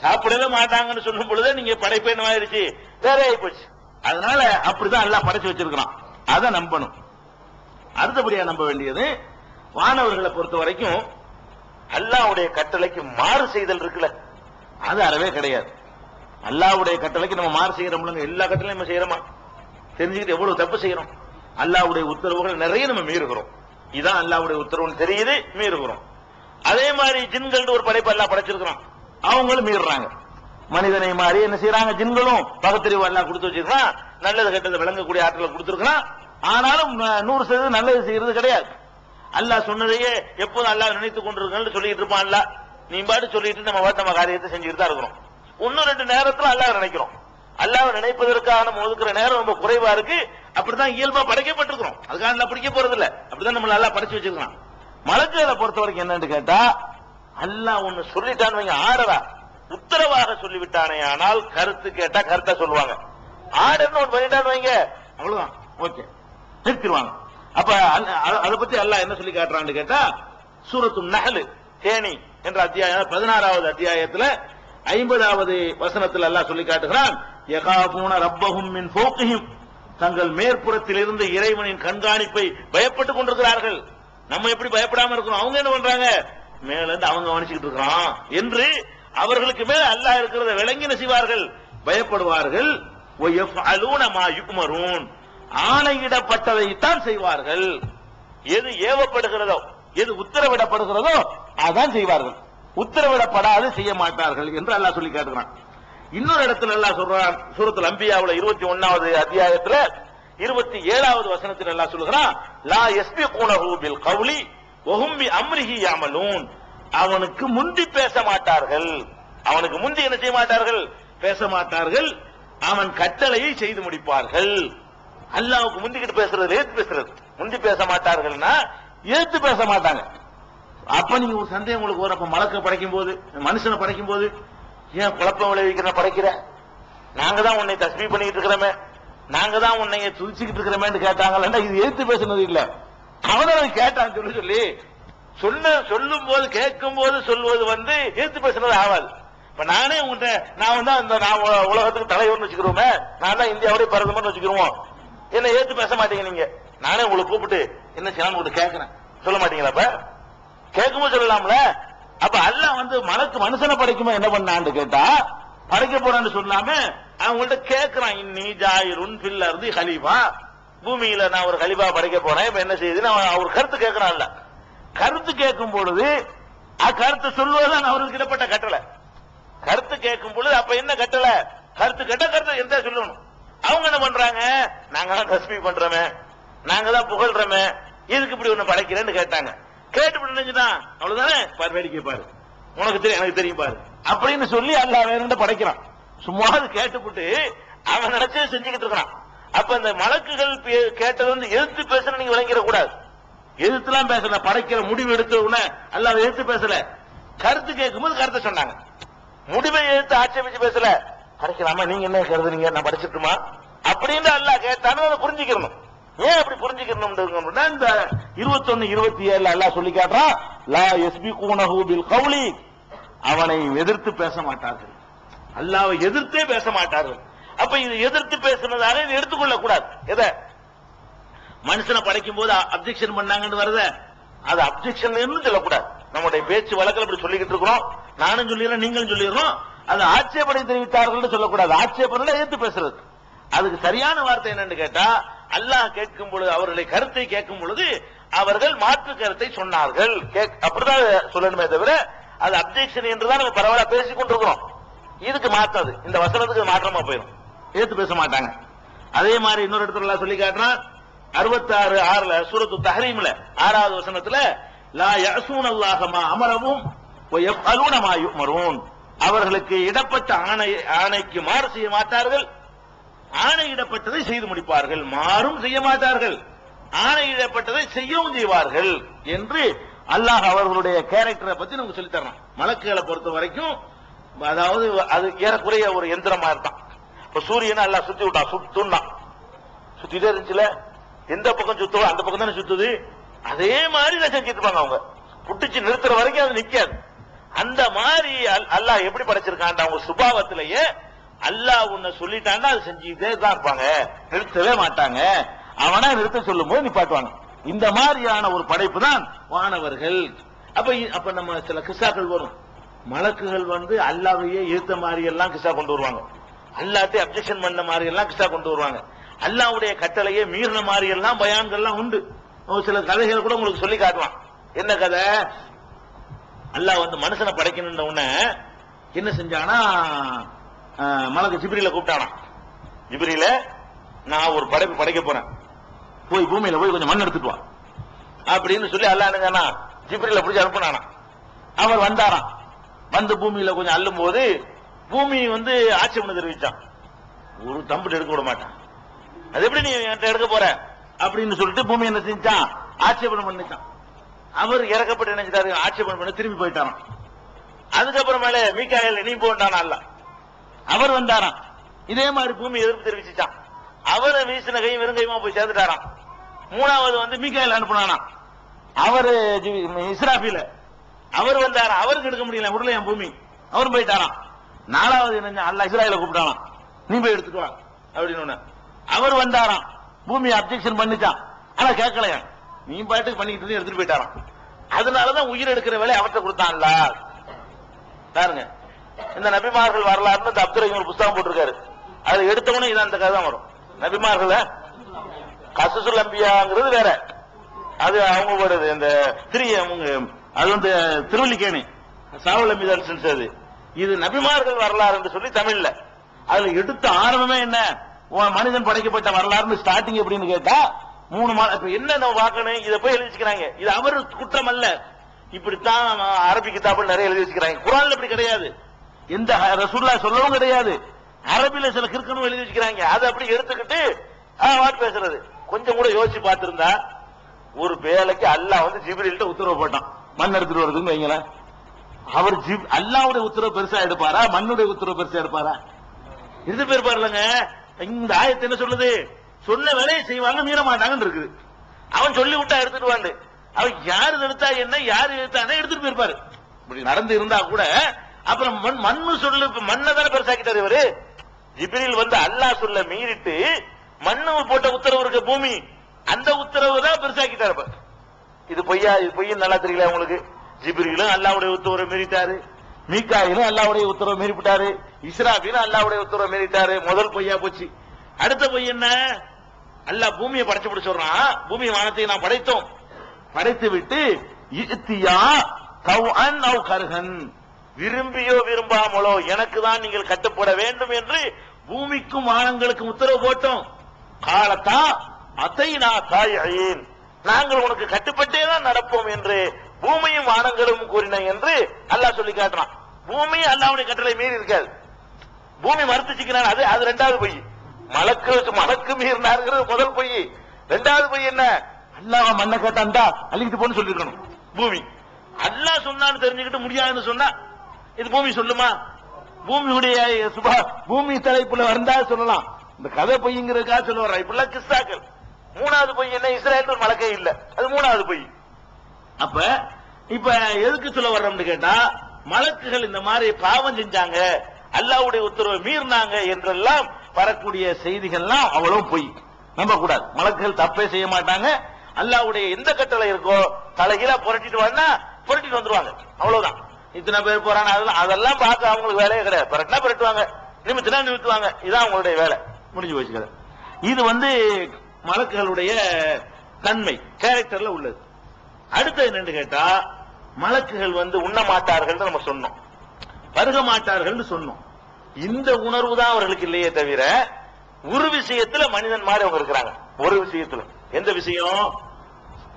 சாப்பிடவே மாட்டாங்கன்னு சொல்லும் பொழுது நீங்க படைப்பே ஆயிடுச்சு, வேற ஆகி போச்சு. அதனால அப்படிதான் எல்லாம் படைச்சு வச்சிருக்கிறான், அதை நம்பணும். அடுத்தபடியா நம்ப வேண்டியது, வானவர்களை பொறுத்த வரைக்கும் அல்லாஹ்வுடைய கட்டளைக்கு மாறு செய்தல் இருக்குல்ல, அது அறவே கிடையாது. அல்லாஹ்வுடைய கட்டளைக்கு நம்ம மாறு செய்யறோம், எல்லா கட்டளையும் நம்ம செய்யறோமா? தெரிஞ்சுக்கிட்டு எவ்வளவு தப்பு செய்யறோம். அல்லாஹ்வுடைய உத்தரவுகள் நிறைய நம்ம மீறுகிறோம். இதான் அல்லாஹ்வுடைய உத்தரவுன்னு தெரியுது, மீறுகிறோம். அதே மாதிரி ஜின்கள் ஒரு படைப்பு அல்லாஹ் படைச்சிருக்கிறான், அவங்களும் மீறுறாங்க. மனிதனை மாதிரி என்ன செய்யறாங்க, ஜின்களும் பகுத்தறிவு அல்லாஹ் கொடுத்து வச்சிருக்கான், நல்லது கெட்டது விளங்கக்கூடிய ஆற்றலை கொடுத்திருக்கான். ஆனாலும் 100% நல்லது செய்யறது கிடையாது. அல்லாஹ் சொன்னதையே எப்போதும் அல்லாஹ் நினைத்துக் கொண்டிருக்கன்னு சொல்லிட்டு இருப்பான். அல்லாஹ் நீ பாட்டு சொல்லிட்டு நம்ம காரியத்தை செஞ்சுட்டு தான் இருக்கிறோம். இன்னும் 2 நேரத்துல அல்லாஹ் நினைக்கிறோம். அல்லாஹ் நினைப்பதற்காக நம்ம ஒதுக்குற நேரம் ரொம்ப குறைவா இருக்கு. அப்படிதான் இயல்பா படைக்கப்பட்டிருக்கிறோம், அதுக்காக நல்லா பிடிக்க போறது இல்ல, அப்படிதான் நம்ம நல்லா படைச்சு வச்சிருக்கலாம். மலக்குகளை பொறுத்த வரைக்கும் என்னன்னு கேட்டா, அல்லாஹ் ஒண்ணு சொல்லிட்டான்னு வைங்க, ஆடரா உத்தரவாக சொல்லிவிட்டானே, ஆனால் கருத்து கேட்டா கருத்தா சொல்லுவாங்க. ஆர்டர்னு ஒன்று பண்ணிட்டான்னு வைங்க, அவ்வளவுதான், ஓகே நிறுத்திடுவாங்க. அப்ப அதை பத்தி அல்லாஹ் என்ன சொல்லி காட்டுறான்னு கேட்டா, சூரத்துன் நஹ்ல் தேனி என்ற அத்தியாயம் 16வது அத்தியாயத்துல 50வது வசனத்தில் அல்லாஹ் சொல்லி காட்டுகிறான், யகாஃபூன ரப்பஹும் மின் ஃபௌகிஹிம், தங்கள் மேற்புறத்தில் இருந்து இறைவனின் கண்காணிப்பை பயப்பட்டுக் கொண்டிருக்கிறார்கள். நம்ம எப்படி பயப்படாம இருக்கிறோம், அவங்க என்ன பண்றாங்க, மேல இருந்து அவங்க கவனிச்சுக்கிட்டு இருக்கிறான் என்று அவர்களுக்கு மேல அல்லாஹ் இருக்கிறத விளங்கி செய்வார்கள், பயப்படுவார்கள். வயஃஅலூன மா யுக்மரூன், ஆணையிடப்பட்டதைத்தான் செய்வார்கள். எது ஏவப்படுகிறதோ, எது உத்தரவிடப்படுகிறதோ அதான் செய்வார்கள், உத்தரவிடப்படாது செய்ய மாட்டார்கள் என்று அல்லாஹ் சொல்லி காட்டுகிறான். இன்னொரு இடத்துல அல்லாஹ் சொல்றான், சூரத்துல் அன்பியாவுல 21வது அத்தியாயத்துல 27வது வசனத்தில் அல்லாஹ் சொல்லுகிறான், லா யஸ்பிகூனஹு பில் கவ்லி வஹும் பி அம்ரிஹி யஅமலூன், அவனுக்கு முந்தி பேச மாட்டார்கள், அவனுக்கு முந்தி என்ன செய்ய மாட்டார்கள், பேச மாட்டார்கள். அவன் கட்டளையை செய்து முடிப்பார்கள். அல்லாஹ்வுக்கு முந்திக்கிட்டு பேசுறது, ஏத்து பேசுறது. முந்தி பேச மாட்டார்கள்னா ஏத்து பேச மாட்டாங்க. அப்ப நீங்க ஒரு சந்தேகம் உங்களுக்கு வரும். அப்ப மலக்க படைக்கும் போது, மனுஷனை படைக்கும் போது ஏன் குழப்பம் விளைவிக்கிற படைக்கிற, நாங்க தான் உன்னை தஸ்பீஹ் பண்ணிட்டு இருக்கிறோமே, நாங்க தான் உன்னை துதிச்சுக்கிட்டு இருக்கிறோமேன்னு கேட்டாங்கல்ல. இது ஏத்து பேசுனது இல்ல, அவனை கேட்டான் சொல்லி சொல்லும் போது கேட்கும் போது சொல்வது ஏத்து பேசுனது ஆகாது. இப்ப நானே உங்கள்கிட்ட நான் உலகத்துக்கு தலைவர்னு வச்சுக்கிறோமே, நான் தான் இந்தியாவுடைய பிரதமர்னு வச்சுக்கிறோம், என்ன ஏத்து பேச மாட்டீங்க நீங்க. நானே உங்களை கூப்பிட்டு என்ன செய்யலாம் உங்கள்கிட்ட கேட்கிறேன், சொல்ல மாட்டீங்களா? அப்ப கேட்கும்போது சொல்லலாம்ல. அப்ப அல்லாஹ் மலக்கு மனுஷனை படைக்குமா என்ன பண்ணான்னு கேட்டா, படைக்க போறான்னு சொல்லாம அவங்கள்ட்ட கேட்கிறான். இன்னி ஜாயிருன் ஃபில் அர்தி கலீஃபா, பூமியில நான் ஒரு கலீஃபா படைக்க போறேன், இப்ப என்ன செய்யுதுன்னு அவர் கருத்து கேட்கிறான்ல. கருத்து கேட்கும் பொழுது கருத்து சொல்வதுதான் அவருக்கு இடப்பட்ட கட்டளை. கருத்து கேட்கும் பொழுது அப்ப என்ன கட்டளை, கருத்து கேட்ட கருத்து எந்த சொல்லணும். அவங்க என்ன பண்றாங்க, நாங்க தான் தஸ்பீஹ் பண்றோமே, நாங்க தான் புகழ்றோமே, இதுக்கு இப்படி ஒண்ணு படைக்கிறேன்னு கேட்டாங்க. கேட்டு நினைச்சுதான் அவ்வளவுதானே, பாரு வேடிக்கை பாரு, உனக்கு தெரியும் எனக்கு தெரியும் பாரு அப்படின்னு சொல்லி அல்லாஹ் வேற படைக்கிறான். சும்மா கேட்டுப்புட்டு அவன் நினைச்சது செஞ்சுக்கிட்டு இருக்கிறான். அப்ப இந்த மலக்குகள் கேட்டது எதிர்த்து பேசணும் நீங்க விளங்கிட கூடாது. எதிர்த்துலாம் பேசல, படைக்கிற முடிவு எடுத்த உடனே அல்லாஹ் எதிர்த்து பேசல. கருத்து கேட்கும் போது கருத்தை சொன்னாங்க. முடிவை எதிர்த்து ஆட்சேபிச்சு பேசல. படைக்கலாமா, நீங்க என்ன கருதுறீங்க, நான் படைச்சிட்டுமா அப்படின்னு அல்லாஹ் கேட்டான்னு அதை புரிஞ்சுக்கணும். ஏன் அப்படி புரிஞ்சுக்கணும், இந்த 21, 27 அல்லாஹ் சொல்லி காட்டுறான், லா யஸ்பிகூனஹு பில் கௌலி, அவனை எதிர்த்து பேச மாட்டார்கள், அல்லாஹ்வை எதிர்த்தே பேச மாட்டார்கள். அப்ப இது எதிர்த்து பேசுனதாக இது எடுத்துக்கொள்ள கூடாது. எதை மனுஷனை படைக்கும் போது அப்ஜெக்ஷன் பண்ணாங்கன்னு வருத, அது அப்ஜெக்ஷன் சொல்லக்கூடாது. நம்முடைய பேச்சு வழக்கில் இப்படி சொல்லிக்கிட்டு இருக்கிறோம், நானும் சொல்லிடுறேன் நீங்களும் சொல்லிடுறோம், அது ஆட்சேபனை தெரிவித்தார்கள் சொல்லக்கூடாது. ஆட்சேபனை ஏத்து பேசுறது. அதுக்கு சரியான வார்த்தை என்னன்னு கேட்டா, அல்லாஹ் கேட்கும் பொழுது, அவர்களை கருத்தை கேட்கும் பொழுது அவர்கள் மாற்று கருத்தை சொன்னார்கள், அப்படிதான் சொல்லணுமே தவிர அது அப்ஜெக்ஷன் என்றுதான் நம்ம பரவாயில்ல பேசிக் கொண்டிருக்கிறோம். இதுக்கு மாற்றாது, இந்த வசனத்துக்கு மாற்றமா போயிடும், ஏத்து பேச மாட்டாங்க. அதே மாதிரி இன்னொரு இடத்துல சொல்லி காட்டுறான், 66:6 சூரத்து தஹ்ரீம்ல 6வது வசனத்துல, லா யஸூனல்லாஹ மா அமரஹும் வ யஃஅலூன மா யுமரூன், அவர்களுக்கு இடப்பட்ட ஆணைக்கு மாறு செய்ய மாட்டார்கள், ஆணையிடப்பட்டதை செய்து முடிப்பார்கள், மாறும் செய்ய மாட்டார்கள், ஆணையிடப்பட்டதை செய்யவும் செய்வார்கள் என்று அல்லாஹ் அவர்களுடைய கேரக்டரை பத்தி நமக்கு சொல்லி தரணும். மலக்குகளை பொறுத்த வரைக்கும் அதாவது அது ஏறக்குறைய ஒரு எந்திரமா இருக்கான். இப்ப சூரியனை அல்லாஹ் சுத்தி விட்டான், சுத்துனான், சுத்திட்டே இருந்துச்சுல, எந்த பக்கம் சுத்தோ அந்த பக்கம் தானே சுத்துது. அதே மாதிரி செஞ்சுட்டு இருப்பாங்க அவங்க, புட்டிச்சு நிறுத்துற வரைக்கும் அது நிக்காது. அந்த மாதிரி அல்லாஹ் எப்படி படைச்சிருக்கான், அவங்க சுபாவத்திலேயே அல்லாஹ் உன்னை சொல்லிட்டான்னா அது செஞ்சுட்டே தான் இருப்பாங்க, நிறுத்தவே மாட்டாங்க. அவனா நிறுத்த சொல்லும் போது நிப்பாட்டுவாங்க. இந்த மாதிரியான ஒரு படைப்பு தான் வானவர்கள். அப்ப நம்ம சில கிஸ்ஸாக்கள் வரும், மலக்குகள் அல்லாஹ்வையே ஈர்த்த மாதிரி எல்லாம் கிஸ்ஸா கொண்டு வருவாங்க, அல்லாஹ்வை அப்ஜெக்ஷன் பண்ண மாதிரி எல்லாம் கிஸ்ஸா கொண்டு வருவாங்க, அல்லாஹ்வுடைய கட்டளையே மீறின மாதிரி எல்லாம் பயான்கள்லாம் உண்டு. சில கதைகள் கூட உங்களுக்கு சொல்லி காட்டுவான். என்ன கதை, அல்லாஹ் மனுஷனை படைக்கணும்னு உடனே என்ன செஞ்சானா, மலக்கு ஜிப்ரீல கூப்பிட்டானா, ஜிப்ரீல நான் ஒரு படைப்பு படைக்க போறேன், போய் பூமியில போய் கொஞ்சம் மண் எடுத்துட்டு வா அப்படின்னு சொல்லி அல்லாஹ் என்ன ஜிப்ரீல பிடிச்சி அனுப்பினானா. அவர் வந்தாராம், வந்து பூமியில கொஞ்சம் அள்ளும் போது பூமி ஆட்சேபனை தெரிவிச்சான், ஒரு தம்பிட்டு எடுக்க விட மாட்டான், அது எப்படி நீ என்கிட்ட எடுக்க போற அப்படின்னு சொல்லிட்டு பூமி என்ன செஞ்சான், ஆட்சேபனை பண்ணிச்சான். அவர் இறக்கப்பட்டு நினைச்சிட்டாரு, ஆட்சேபனை பண்ணி திரும்பி போயிட்டாராம். அதுக்கப்புறமேல மீகாயில் நீ போட்டானா அல்ல, அவர் வந்தாராம், இதே மாதிரி பூமி எதிர்ப்பு தெரிவிச்சான், அவரை வீசின கையும் வெறுங்கையுமா போய் சேர்ந்துட்டாராம். மூணாவது மீகாயில் அனுப்பினானா, அவரு இஸ்ராஃபீல, அவர் வந்தாராம், அவருக்கு எடுக்க முடியல, உடல என் பூமி, அவரும் போயிட்டாராம். நாலாவது என்ன, அல்லாஹ் இஸ்ராயேல கூப்பிட்டாராம், நீ போய் எடுத்துட்டு வா அப்படின்னு. அவர் வந்தாராம், பூமி அப்ஜெக்ஷன் பண்ணிச்சான், ஆனா கேட்கலையா, நீ பாட்டுக்கு பண்ணிக்கிட்டு எடுத்துட்டு போயிட்டாராம். அதனாலதான் உயிர் எடுக்கிற வேலை அவர்கிட்ட கொடுத்தான்ல. பாருங்க, இந்த நபிமார்கள் வரலாறுன்னு இந்த அப்துல் ரஹீம் ஒரு புத்தகம் போட்டிருக்காரு, அதுல எடுத்தவனே இதான் அந்த கதை தான் வரும். நபிமார்கள் கசசுல் அம்பியாங்கிறது வேற, அது அவங்க போடுறது இந்த அது திருவல்லிக்கேணி சாவல் அம்பிதால் அது. இது நபிமார்கள் வரலாறு என்று சொல்லி தமிழ்ல, அதுல எடுத்த ஆரம்பமே என்ன, மனிதன் படைக்கப்பட்ட வரலாறு ஸ்டார்டிங் எப்படின்னு கேட்டா 3 மாதம். இப்ப என்ன பார்க்கணும், இதை போய் எழுதி வச்சுக்கிறாங்க, இது அவரு குற்றம் அல்ல, இப்படித்தான் அரபி கிதாபுகள் நிறைய எழுதி வச்சுக்கிறாங்க. குர்ஆன்ல அப்படி கிடையாது. எந்த ரசூலுல்லாஹ் சொல்லவும் கிடையாது. அரபில சில கிறுக்கணும் எழுதி வச்சுக்கிறாங்க. அதை அப்படி எடுத்துக்கிட்டு வாட் பேசுறது. கொஞ்சம் கூட யோசிச்சு பார்த்திருந்தா ஒரு வேலைக்கு அல்லாஹ் வந்து ஜிப்ரீல்ட்ட உத்தரவு போட்டான், மண் எடுத்துட்டு வருதுன்னு வைங்களேன். அவர் அல்லாஹ்வுடைய உத்தரவு பெருசா எடுப்பாரா, மண்ணுடைய உத்தரவு பெருசா எடுப்பாரா? இது பேர் பாருங்க. இந்த ஆயத்து என்ன சொல்லுது? சொன்ன வேலையை செய்வாங்க, மீற மாட்டாங்கன்னு இருக்குது. அவன் சொல்லி விட்டா எடுத்துட்டு வாண்டு. அவன் யாரு எடுத்தா என்ன, யாரு எடுத்தானே எடுத்துட்டு போயிருப்பாரு. இப்படி நடந்து இருந்தா கூட அப்புறம் மண்ணு சொல்லு, மண்ணை தானே பெருசாக்கிட்டாரு இவரு. ஜிப்ரீல் வந்து அல்லாஹ் சொல்ல மீறிட்டு மண்ணு போட்ட உத்தரவு இருக்க பூமி, அந்த உத்தரவு தான் பெருசாக்கிட்டாரு. இது பொய்யா? இது பொய்யும் நல்லா தெரியல உங்களுக்கு. ஜிப்ரீலும் அல்லாஹ்வுடைய உத்தரவை மீறிட்டாரு, மீகாயிலும் அல்லாஹ்வுடைய உத்தரவை மீறிவிட்டாரு, இஸ்ராபீலும் அல்லாஹ்வுடைய உத்தரவை மீறிட்டாரு. முதல் பொய்யா போச்சு. அடுத்த பொய் என்ன? அல்லாஹ் பூமியை படைச்சு விட சொல்றான். பூமி வானத்தை நான் படைத்தோம், படைத்து விட்டு இத்தியா கவ்அன் அவ் கர்ஹன், விரும்பியோ விரும்பாமலோ எனக்கு தான் நீங்கள் கட்டுப்பட வேண்டும் என்று பூமிக்கும் வானங்களுக்கும் உத்தரவு போட்டோம். காலத்தா அத்தைனா தாயின், நாங்கள் உனக்கு கட்டுப்பட்டே தான் நடப்போம் என்று பூமியும் வானங்களும் கூறின என்று அல்லாஹ் சொல்லி காட்டுறான். பூமி அல்லாஹ்வுடைய கட்டளை மீறி இருக்காது. பூமி மறுத்துச்சுக்கிறான். அது ரெண்டாவது பொய். மலக்கு மீறினாருங்கிறது முதல் பொய். ரெண்டாவது பொய் என்ன? அல்லாஹ் மண்ணை கேட்டான்டா அள்ளிக்கிட்டு போன்னு சொல்லிருக்கணும். பூமி அல்லாஹ் சொன்னான்னு தெரிஞ்சுக்கிட்டு முடியாதுன்னு சொன்னா இது பூமி சொல்லுமா? பூமியுடைய பூமி தலைப்புல வந்தா சொல்லலாம். இந்த கதை பொய்ங்கிறதுக்காக சொல்ல வர்ற இப்படிலாம் கிஸ்தாக்கள். மூணாவது பொய் என்ன? இஸ்ரேல் ஒரு மலக்கே இல்ல, அது மூணாவது பொய். அப்ப இப்ப எதுக்கு சொல்ல வர்றோம்னு கேட்டா, மலக்குகள் இந்த மாதிரி பாவம் செஞ்சாங்க, அல்லாஹ்வுடைய உத்தரவை மீறினாங்க என்றெல்லாம் வரக்கூடிய செய்திகள்லாம் அவ்வளவு பொய், நம்ப கூடாது. மலக்குகள் தப்பே செய்ய மாட்டாங்க. அல்லாஹ்வுடைய எந்த கட்டளை இருக்கோ தலைகீழா புரட்டிட்டு வந்தா புரட்டிட்டு வந்துருவாங்க, அவ்வளவுதான். இத்தனை பேர் போறாங்க அதெல்லாம் பார்க்க அவங்களுக்கு வேலையே கிடையாது. புரட்டினா புரட்டுவாங்க, நிமித்தினா நிமித்துவாங்க. இதான் அவங்களுடைய வேலை, முடிஞ்சு போச்சுக்கிறது. இது வந்து மலக்குகளுடைய தன்மை, கேரக்டர்ல உள்ளது. அடுத்து என்னன்னு கேட்டா, மலக்குகள் வந்து உண்ண மாட்டார்கள் நம்ம சொன்னோம், பருக மாட்டார்கள் சொன்னோம். இந்த உணர்வு தான் அவர்களுக்கு இல்லையே தவிர ஒரு விஷயத்துல மனிதன் மாதிரி அவங்க இருக்கிறாங்க. ஒரு விஷயத்துல, எந்த விஷயம்?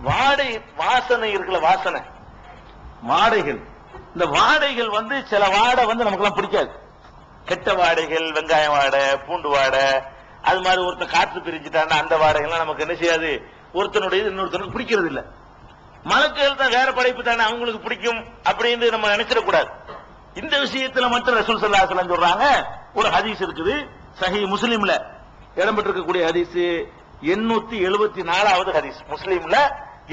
வாடை வாசனை இருக்குல்ல, வாசனை வாடைகள். இந்த வாடைகள் வந்து சில வாடை வந்து நமக்கு எல்லாம் பிடிக்காது. கெட்ட வாடைகள், வெங்காயம் வாடை, பூண்டு வாடை, அது மாதிரி ஒருத்தன் காற்று பிரிஞ்சுட்டான்னா அந்த வாடைகள்லாம் நமக்கு என்ன செய்யாது, ஒருத்தனுடைய இன்னொருத்தனுக்கு பிடிக்கிறது இல்ல. மலக்குகள் தான் வேற படைப்பு தானே, அவங்களுக்கு பிடிக்கும் அப்படின்னு நம்ம நினைச்சிடக்கூடாது. இந்த விஷயத்துல மட்டும் ரசூல் ஸல்லல்லாஹு அலைஹி வஸல்லம் சொல்றாங்க. ஒரு ஹதீஸ் இருக்குது, சஹீஹ் முஸ்லிம்ல இடம்பெற்றிருக்கக்கூடிய ஹதீஸ், 874வது ஹதீஸ். முஸ்லிம்ல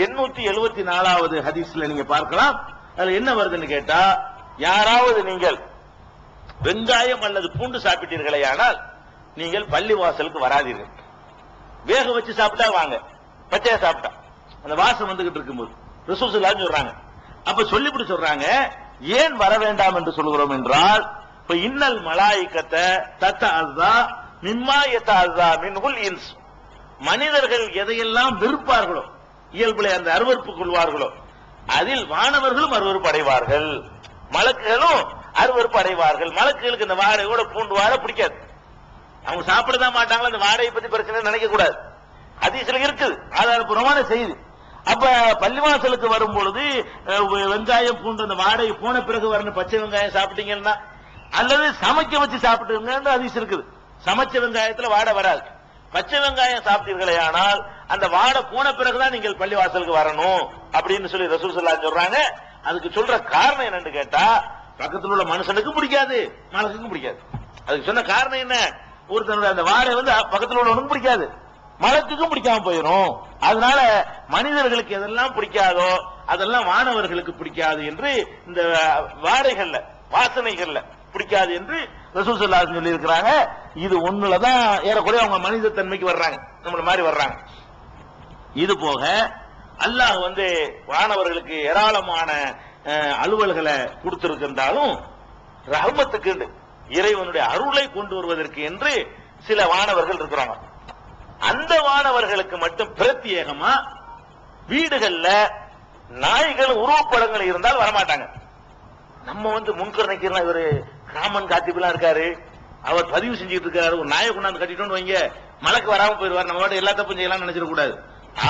874வது ஹதீஸ்ல நீங்க பார்க்கலாம். அதுல என்ன வருதுன்னு கேட்டா, யாராவது நீங்கள் வெங்காயம் அல்லது பூண்டு சாப்பிட்டீர்களே ஆனால் நீங்கள் பள்ளி வாசலுக்கு வராதீர்கள். வேக வச்சு சாப்பிட்டா வாங்க, பச்சையா சாப்பிட்டா அந்த வாசம் வந்துகிட்டு இருக்கும்போது ரசூல் ஸல்லல்லாஹு அலைஹி வஸல்லம் சொல்றாங்க. அப்ப சொல்லிவிட்டு சொல்றாங்க, ஏன் வர வேண்டாம் என்று சொல்கிறோம் என்றால், இப்ப இன்னல் மலாயிகத்தை தத்தஅஸா மிம்மா யதஅஸா மின்ஹுல் இன்ஸ், மனிதர்கள் எதையெல்லாம் வெறுப்பார்களோ, இயல்புல அந்த அருவருப்பு கொள்வார்களோ, அதில் வானவர்களும் அருவருப்பு அடைவார்கள், மலக்குகளும் அருவருப்பு அடைவார்கள். மலக்குகளுக்கு இந்த வாடையோட பூண்டு வாடை பிடிக்காது, அவங்க சாப்பிடதான் மாட்டாங்களா. அந்த வாடையை பத்தி பிரச்சனை நினைக்க கூடாது. ஹதீஸ்ல இருக்குது, ஆதாரபூர்வமான செய்தி. அப்ப பள்ளிவாசலுக்கு வரும் பொழுது வெங்காயம் பூண்டு அந்த வாடகை போன பிறகு வரணும். பச்சை வெங்காயம் சாப்பிட்டீங்கன்னா அல்லது சமைக்க வச்சு சாப்பிட்டுங்க ஹதீஸ் இருக்குது. சமைச்ச வெங்காயத்துல வாடை வராது. பச்சை வெங்காயம் சாப்பிட்டீர்களே ஆனால் அந்த வாடை போன பிறகுதான் நீங்கள் பள்ளிவாசலுக்கு வரணும் அப்படின்னு சொல்லி ரசூல் ஸல்லல்லாஹு அலைஹி வஸல்லம் சொல்றாங்க. அதுக்கு சொல்ற காரணம் என்னன்னு கேட்டா, பக்கத்தில் உள்ள மனுஷனுக்கும் பிடிக்காது, மலக்குக்கும் பிடிக்காது. அதுக்கு சொன்ன காரணம் என்ன? ஒருத்தனுடைய அந்த வாடை வந்து பக்கத்தில் உள்ளவனுக்கும் பிடிக்காது, மலக்குக்கும் பிடிக்காம போயிடும். அதனால மனிதர்களுக்கு எதெல்லாம் பிடிக்காதோ அதெல்லாம் வானவர்களுக்கு பிடிக்காது என்று இந்த வாடைகள்ல வாசனைகள்ல பிடிக்காது என்று ரசூல் ஸல்லல்லாஹு அலைஹி வஸல்லம் சொல்லி இருக்கிறாங்க. இது ஒண்ணுலதான் ஏறக்குறைய அவங்க மனித தன்மைக்கு வர்றாங்க, நம்மள மாதிரி வர்றாங்க. இது போக அல்லாஹ் வந்து வானவர்களுக்கு ஏராளமான அலுவல்களை கொடுத்திருக்கின்றாலும் ரஹ்மத்துக்கு இறைவனுடைய அருளை கொண்டு வருவதற்கு என்று சில வானவர்கள் இருக்கிறாங்க. அந்த வானவர்களுக்கு மட்டும் பிரத்யேகமா வீடுகள்ல நாய்கள் உருவப்படங்கள் இருந்தால் வரமாட்டாங்க. நம்ம வந்து முன்கரணைக்கு இவரு காமன் காத்திபெல்லாம் இருக்காரு, அவர் பதிவு செஞ்சுட்டு இருக்காரு, ஒரு நாயை கொண்டாந்து கட்டிட்டோம்னு வைங்க, மலக்கு வராம போயிருவார். நம்மளோட எல்லா தப்பும் செய்யலாம் நினைச்சிட கூடாது.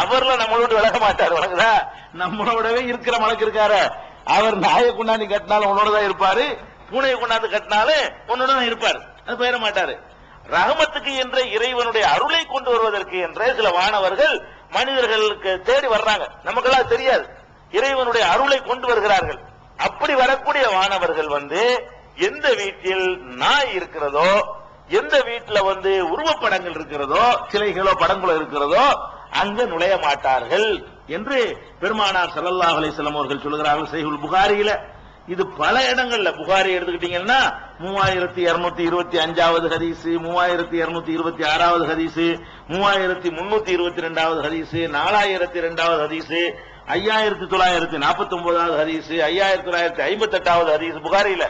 அவர்ல நம்மளோட விலக மாட்டார், வழங்குதா? நம்மளோடவே இருக்கிற மலக்கு இருக்காரு, அவர் நாயை கொண்டாந்து கட்டினாலும் உன்னோட தான் இருப்பாரு, பூனையை கொண்டாந்து கட்டினாலும் ஒன்னுடன் இருப்பார், அது போயிட மாட்டாரு. ரஹமத்துக்கு என்ற இறைவனுடைய அருளை கொண்டு வருவதற்கு என்ற சில வானவர்கள் மனிதர்களுக்கு தேடி வர்றாங்க. நமக்கெல்லாம் தெரியாது, இறைவனுடைய அருளை கொண்டு வருகிறார்கள். அப்படி வரக்கூடிய வானவர்கள் எந்த வீட்டில் நாய் இருக்கிறதோ, எந்த வீட்டில் உருவப்படங்கள் இருக்கிறதோ, சிலைகளோ படங்களோ இருக்கிறதோ அங்க நுழைய மாட்டார்கள் என்று பெருமானார் ஸல்லல்லாஹு அலைஹி வஸல்லம் அவர்கள் சொல்கிறார்கள் சஹீஹுல் புகாரியில. இது பல இடங்கள்ல, புகாரி எடுத்துக்கிட்டீங்கன்னா 3225வது ஹதீஸ், 3226வது ஹதீஸ், 3322வது ஹதீஸ், 4002வது ஹதீஸ், 5949வது ஹதீஸ், 5958வது ஹதீஸ் புகாரியில.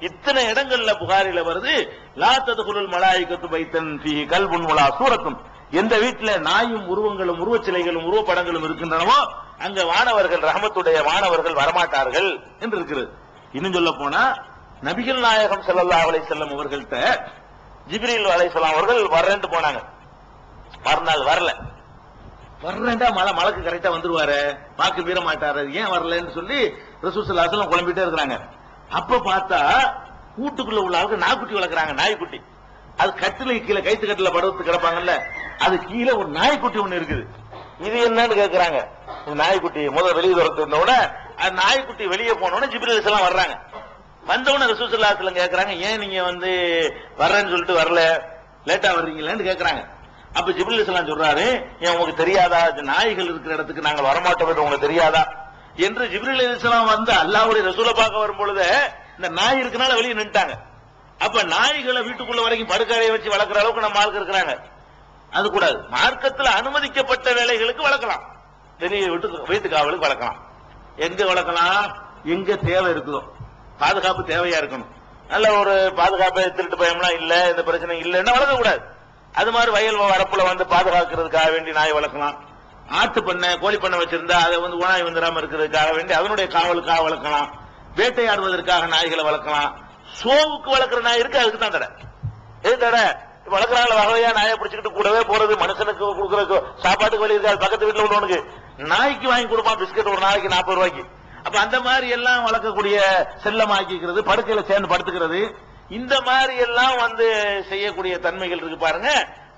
இத்தனை இடங்கள்ல புகாரில வருது, லா தத்குலுல் மலாயிகத்து பைத்தன் ஃபீஹி கல்புன் வலா சூரத்துன். எந்த வீட்டில் நாயும் உருவங்களும் உருவச்சிலைகளும் உருவப்படங்களும் இருக்கின்றனவோ அங்க வானவர்கள், ரஹமத்துடைய வானவர்கள் வரமாட்டார்கள் என்று இருக்கிறது. இன்னும் சொல்ல போனா நபிகள் நாயகம் ஸல்லல்லாஹு அலைஹி வஸல்லம் அவர்கள்ட்ட ஜிப்ரீல் அலைஹிஸ்ஸலாம் அவர்கள் வரேன்னு போனாங்க. மறுநாள் வரல. வரலண்டா மலக்கு கரெக்டா வந்துருவாரு, வாக்கு மீற மாட்டாரு, ஏன் வரலன்னு சொல்லி ரசூல் ஸல்லல்லாஹு அலைஹி வஸல்லம் குழம்பிட்டே இருக்கிறாங்க. அப்ப பார்த்தா வீட்டுக்குள்ள உள்ள ஆளுக்கு நாய்க்குட்டி வளர்க்குறாங்க. நாய்க்குட்டி அது கட்டிலுக்கு கீழே, கைத்து கட்டில படுத்து கிடப்பாங்கல்ல, அது கீழே ஒரு நாய்க்குட்டி ஒண்ணு இருக்குது. இது என்னன்னு கேட்கிறாங்க. நாய்க்குட்டி முதல் வெளியே துரத்துன அது நாய்க்குட்டி வெளியே போனோட ஜிப்ரீல் அலைஹிஸ்ஸலாம் வர்றாங்க. வந்தவன ரசூல் ஸல்லல்லாஹு அலைஹி வஸல்லம் கேட்கறாங்க, ஏன் நீங்க வர்றேன்னு சொல்லிட்டு வரல, லேட்டா வர்றீங்களான்னு கேட்கறாங்க. அப்ப ஜிப்ரீல் அலைஹிஸ்ஸலாம் சொல்றாரு, ஏன் உங்களுக்கு தெரியாதா, நாய்கள் இருக்கிற இடத்துக்கு நாங்கள் வரமாட்டோம் உங்களுக்கு தெரியாதா என்று. ஜிப்ரீல் அலைஹிஸ்ஸலாம் அல்லாஹ்வுடைய ரசூலை பார்க்க வரும்பொழுது இந்த நாய் இருக்கனால வெளியே நின்ட்டாங்க. அப்ப நாய்களை வீட்டுக்குள்ள வரைக்கும் படுக்கையை வச்சு வளர்க்கிற அளவுக்கு நம்ம ஆளுக்கு இருக்கிறாங்க. அது கூடாது. மார்க்கத்தில் அனுமதிக்கப்பட்ட வேலைகளுக்கு வளர்க்கலாம், வெளியே வீட்டு காவலுக்கு வளர்க்கலாம். எங்க வளர்க்கலாம், எங்க தேவை இருக்குதோ, பாதுகாப்பு தேவையா இருக்கணும். நல்ல ஒரு பாதுகாப்பு, திருட்டு பயம்லாம் இல்ல, இந்த பிரச்சனை இல்லைன்னா வளர்க்க கூடாது. அது மாதிரி வயல் வரப்புல பாதுகாக்கிறதுக்காக வேண்டி நாய் வளர்க்கலாம். ஆட்டு பண்ணை, கோழி பண்ணை வச்சிருந்தா அதை ஓனாய் வந்துடாம இருக்கிறதுக்காக வேண்டி அதனுடைய காவலுக்காக வளர்க்கலாம். வேட்டையாடுவதற்காக நாய்களை வளர்க்கலாம். சோவுக்கு வளர்க்கிற நாய் இருக்கு, அதுக்கு தான் தடை. எது தடை? வளர்க்குறாங்க வகையா நாயை பிடிச்சிக்கிட்டு கூடவே போறது, மனுஷனுக்கு கொடுக்குற சாப்பாட்டுக்கு வழி இருக்காது. பக்கத்து வீட்டுல உள்ளவனுக்கு நாய்க்கு வாங்கி கொடுப்பான் பிஸ்கட் ஒரு நாளைக்கு 40 ரூபாய்க்கு. அப்ப அந்த மாதிரி எல்லாம் வளர்க்கக்கூடிய செல்லமாக்கிக்கிறது, படுக்கையில சேர்ந்து படுத்துக்கிறது, இந்த மாதிரி எல்லாம் செய்யக்கூடிய தன்மைகள் இருக்கு பாருங்க.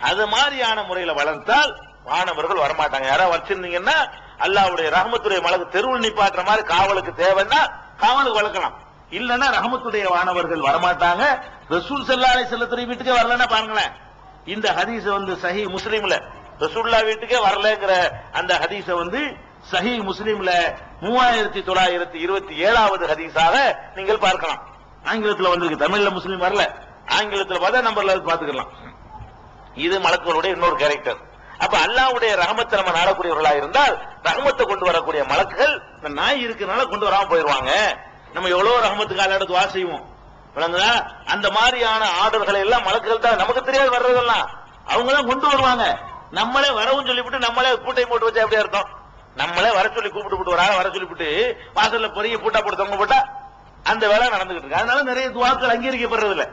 அது மாதிரியான முறையில வளர்த்தால் வானவர்கள் வரமாட்டாங்க. யாராவது வச்சிருந்தீங்கன்னா அல்லாஹ்வுடைய ரஹமத்துடைய மலக்கு தெருவில் நிப்பாட்டுற மாதிரி காவலுக்கு தேவைன்னா காவலுக்கு வளர்க்கலாம். இல்லன்னா ரஹமத்துடைய வானவர்கள் வரமாட்டாங்க. ரசூல் ஸல்லல்லாஹு அலைஹி வஸல்லம் வீட்டுக்கே வரலன்னா பாருங்களேன். இந்த ஹதீஸ் சஹீஹ் முஸ்லிம்ல ரசூலுல்லாஹ் வீட்டுக்கே வரலங்கிற அந்த ஹதீஸ சஹீஹ் முஸ்லிம்ல 3927வது ஹதீஸாக நீங்கள் பார்க்கலாம். ஆங்கிலத்தில் வந்திருக்கு, தமிழ்ல முஸ்லிம் வரல. ஆங்கிலத்தில் பார்த்தா நம்பர்ல பாத்துக்கலாம். இது மலக்குகளுடைய இன்னொரு கேரக்டர். அப்ப அல்லாஹ்வுடைய ரஹமத்தை நம்ம நாடக்கூடியவர்களா இருந்தால் ரஹமத்தை கொண்டு வரக்கூடிய மலக்குகள் இந்த நாய் இருக்கிறனால கொண்டு வராம போயிருவாங்க. நம்ம எவ்வளவு ரஹமத்துக்கு அல்லாஹ்ட்ட துஆ செய்வோம், விளங்குதா? அந்த மாதிரியான ஆர்டர்களை எல்லாம் மலக்குகள் தான், நமக்கு தெரியாது வர்றதெல்லாம் அவங்க தான் கொண்டு வருவாங்க. நம்மளே வரவும் சொல்லிவிட்டு நம்மளே பூட்டை போட்டு வச்சா எப்படி அர்த்தம்? நம்மளே வர சொல்லி கூப்பிட்டு வராங்க, வர சொல்லிவிட்டு வாசல்ல பெரிய பூட்டா போட்டு தொங்க போட்டா அந்த வேலை நடந்துகிட்டு இருக்கு. அதனால நிறைய துஆக்கள் அங்கீகரிக்கப்படுறது இல்ல.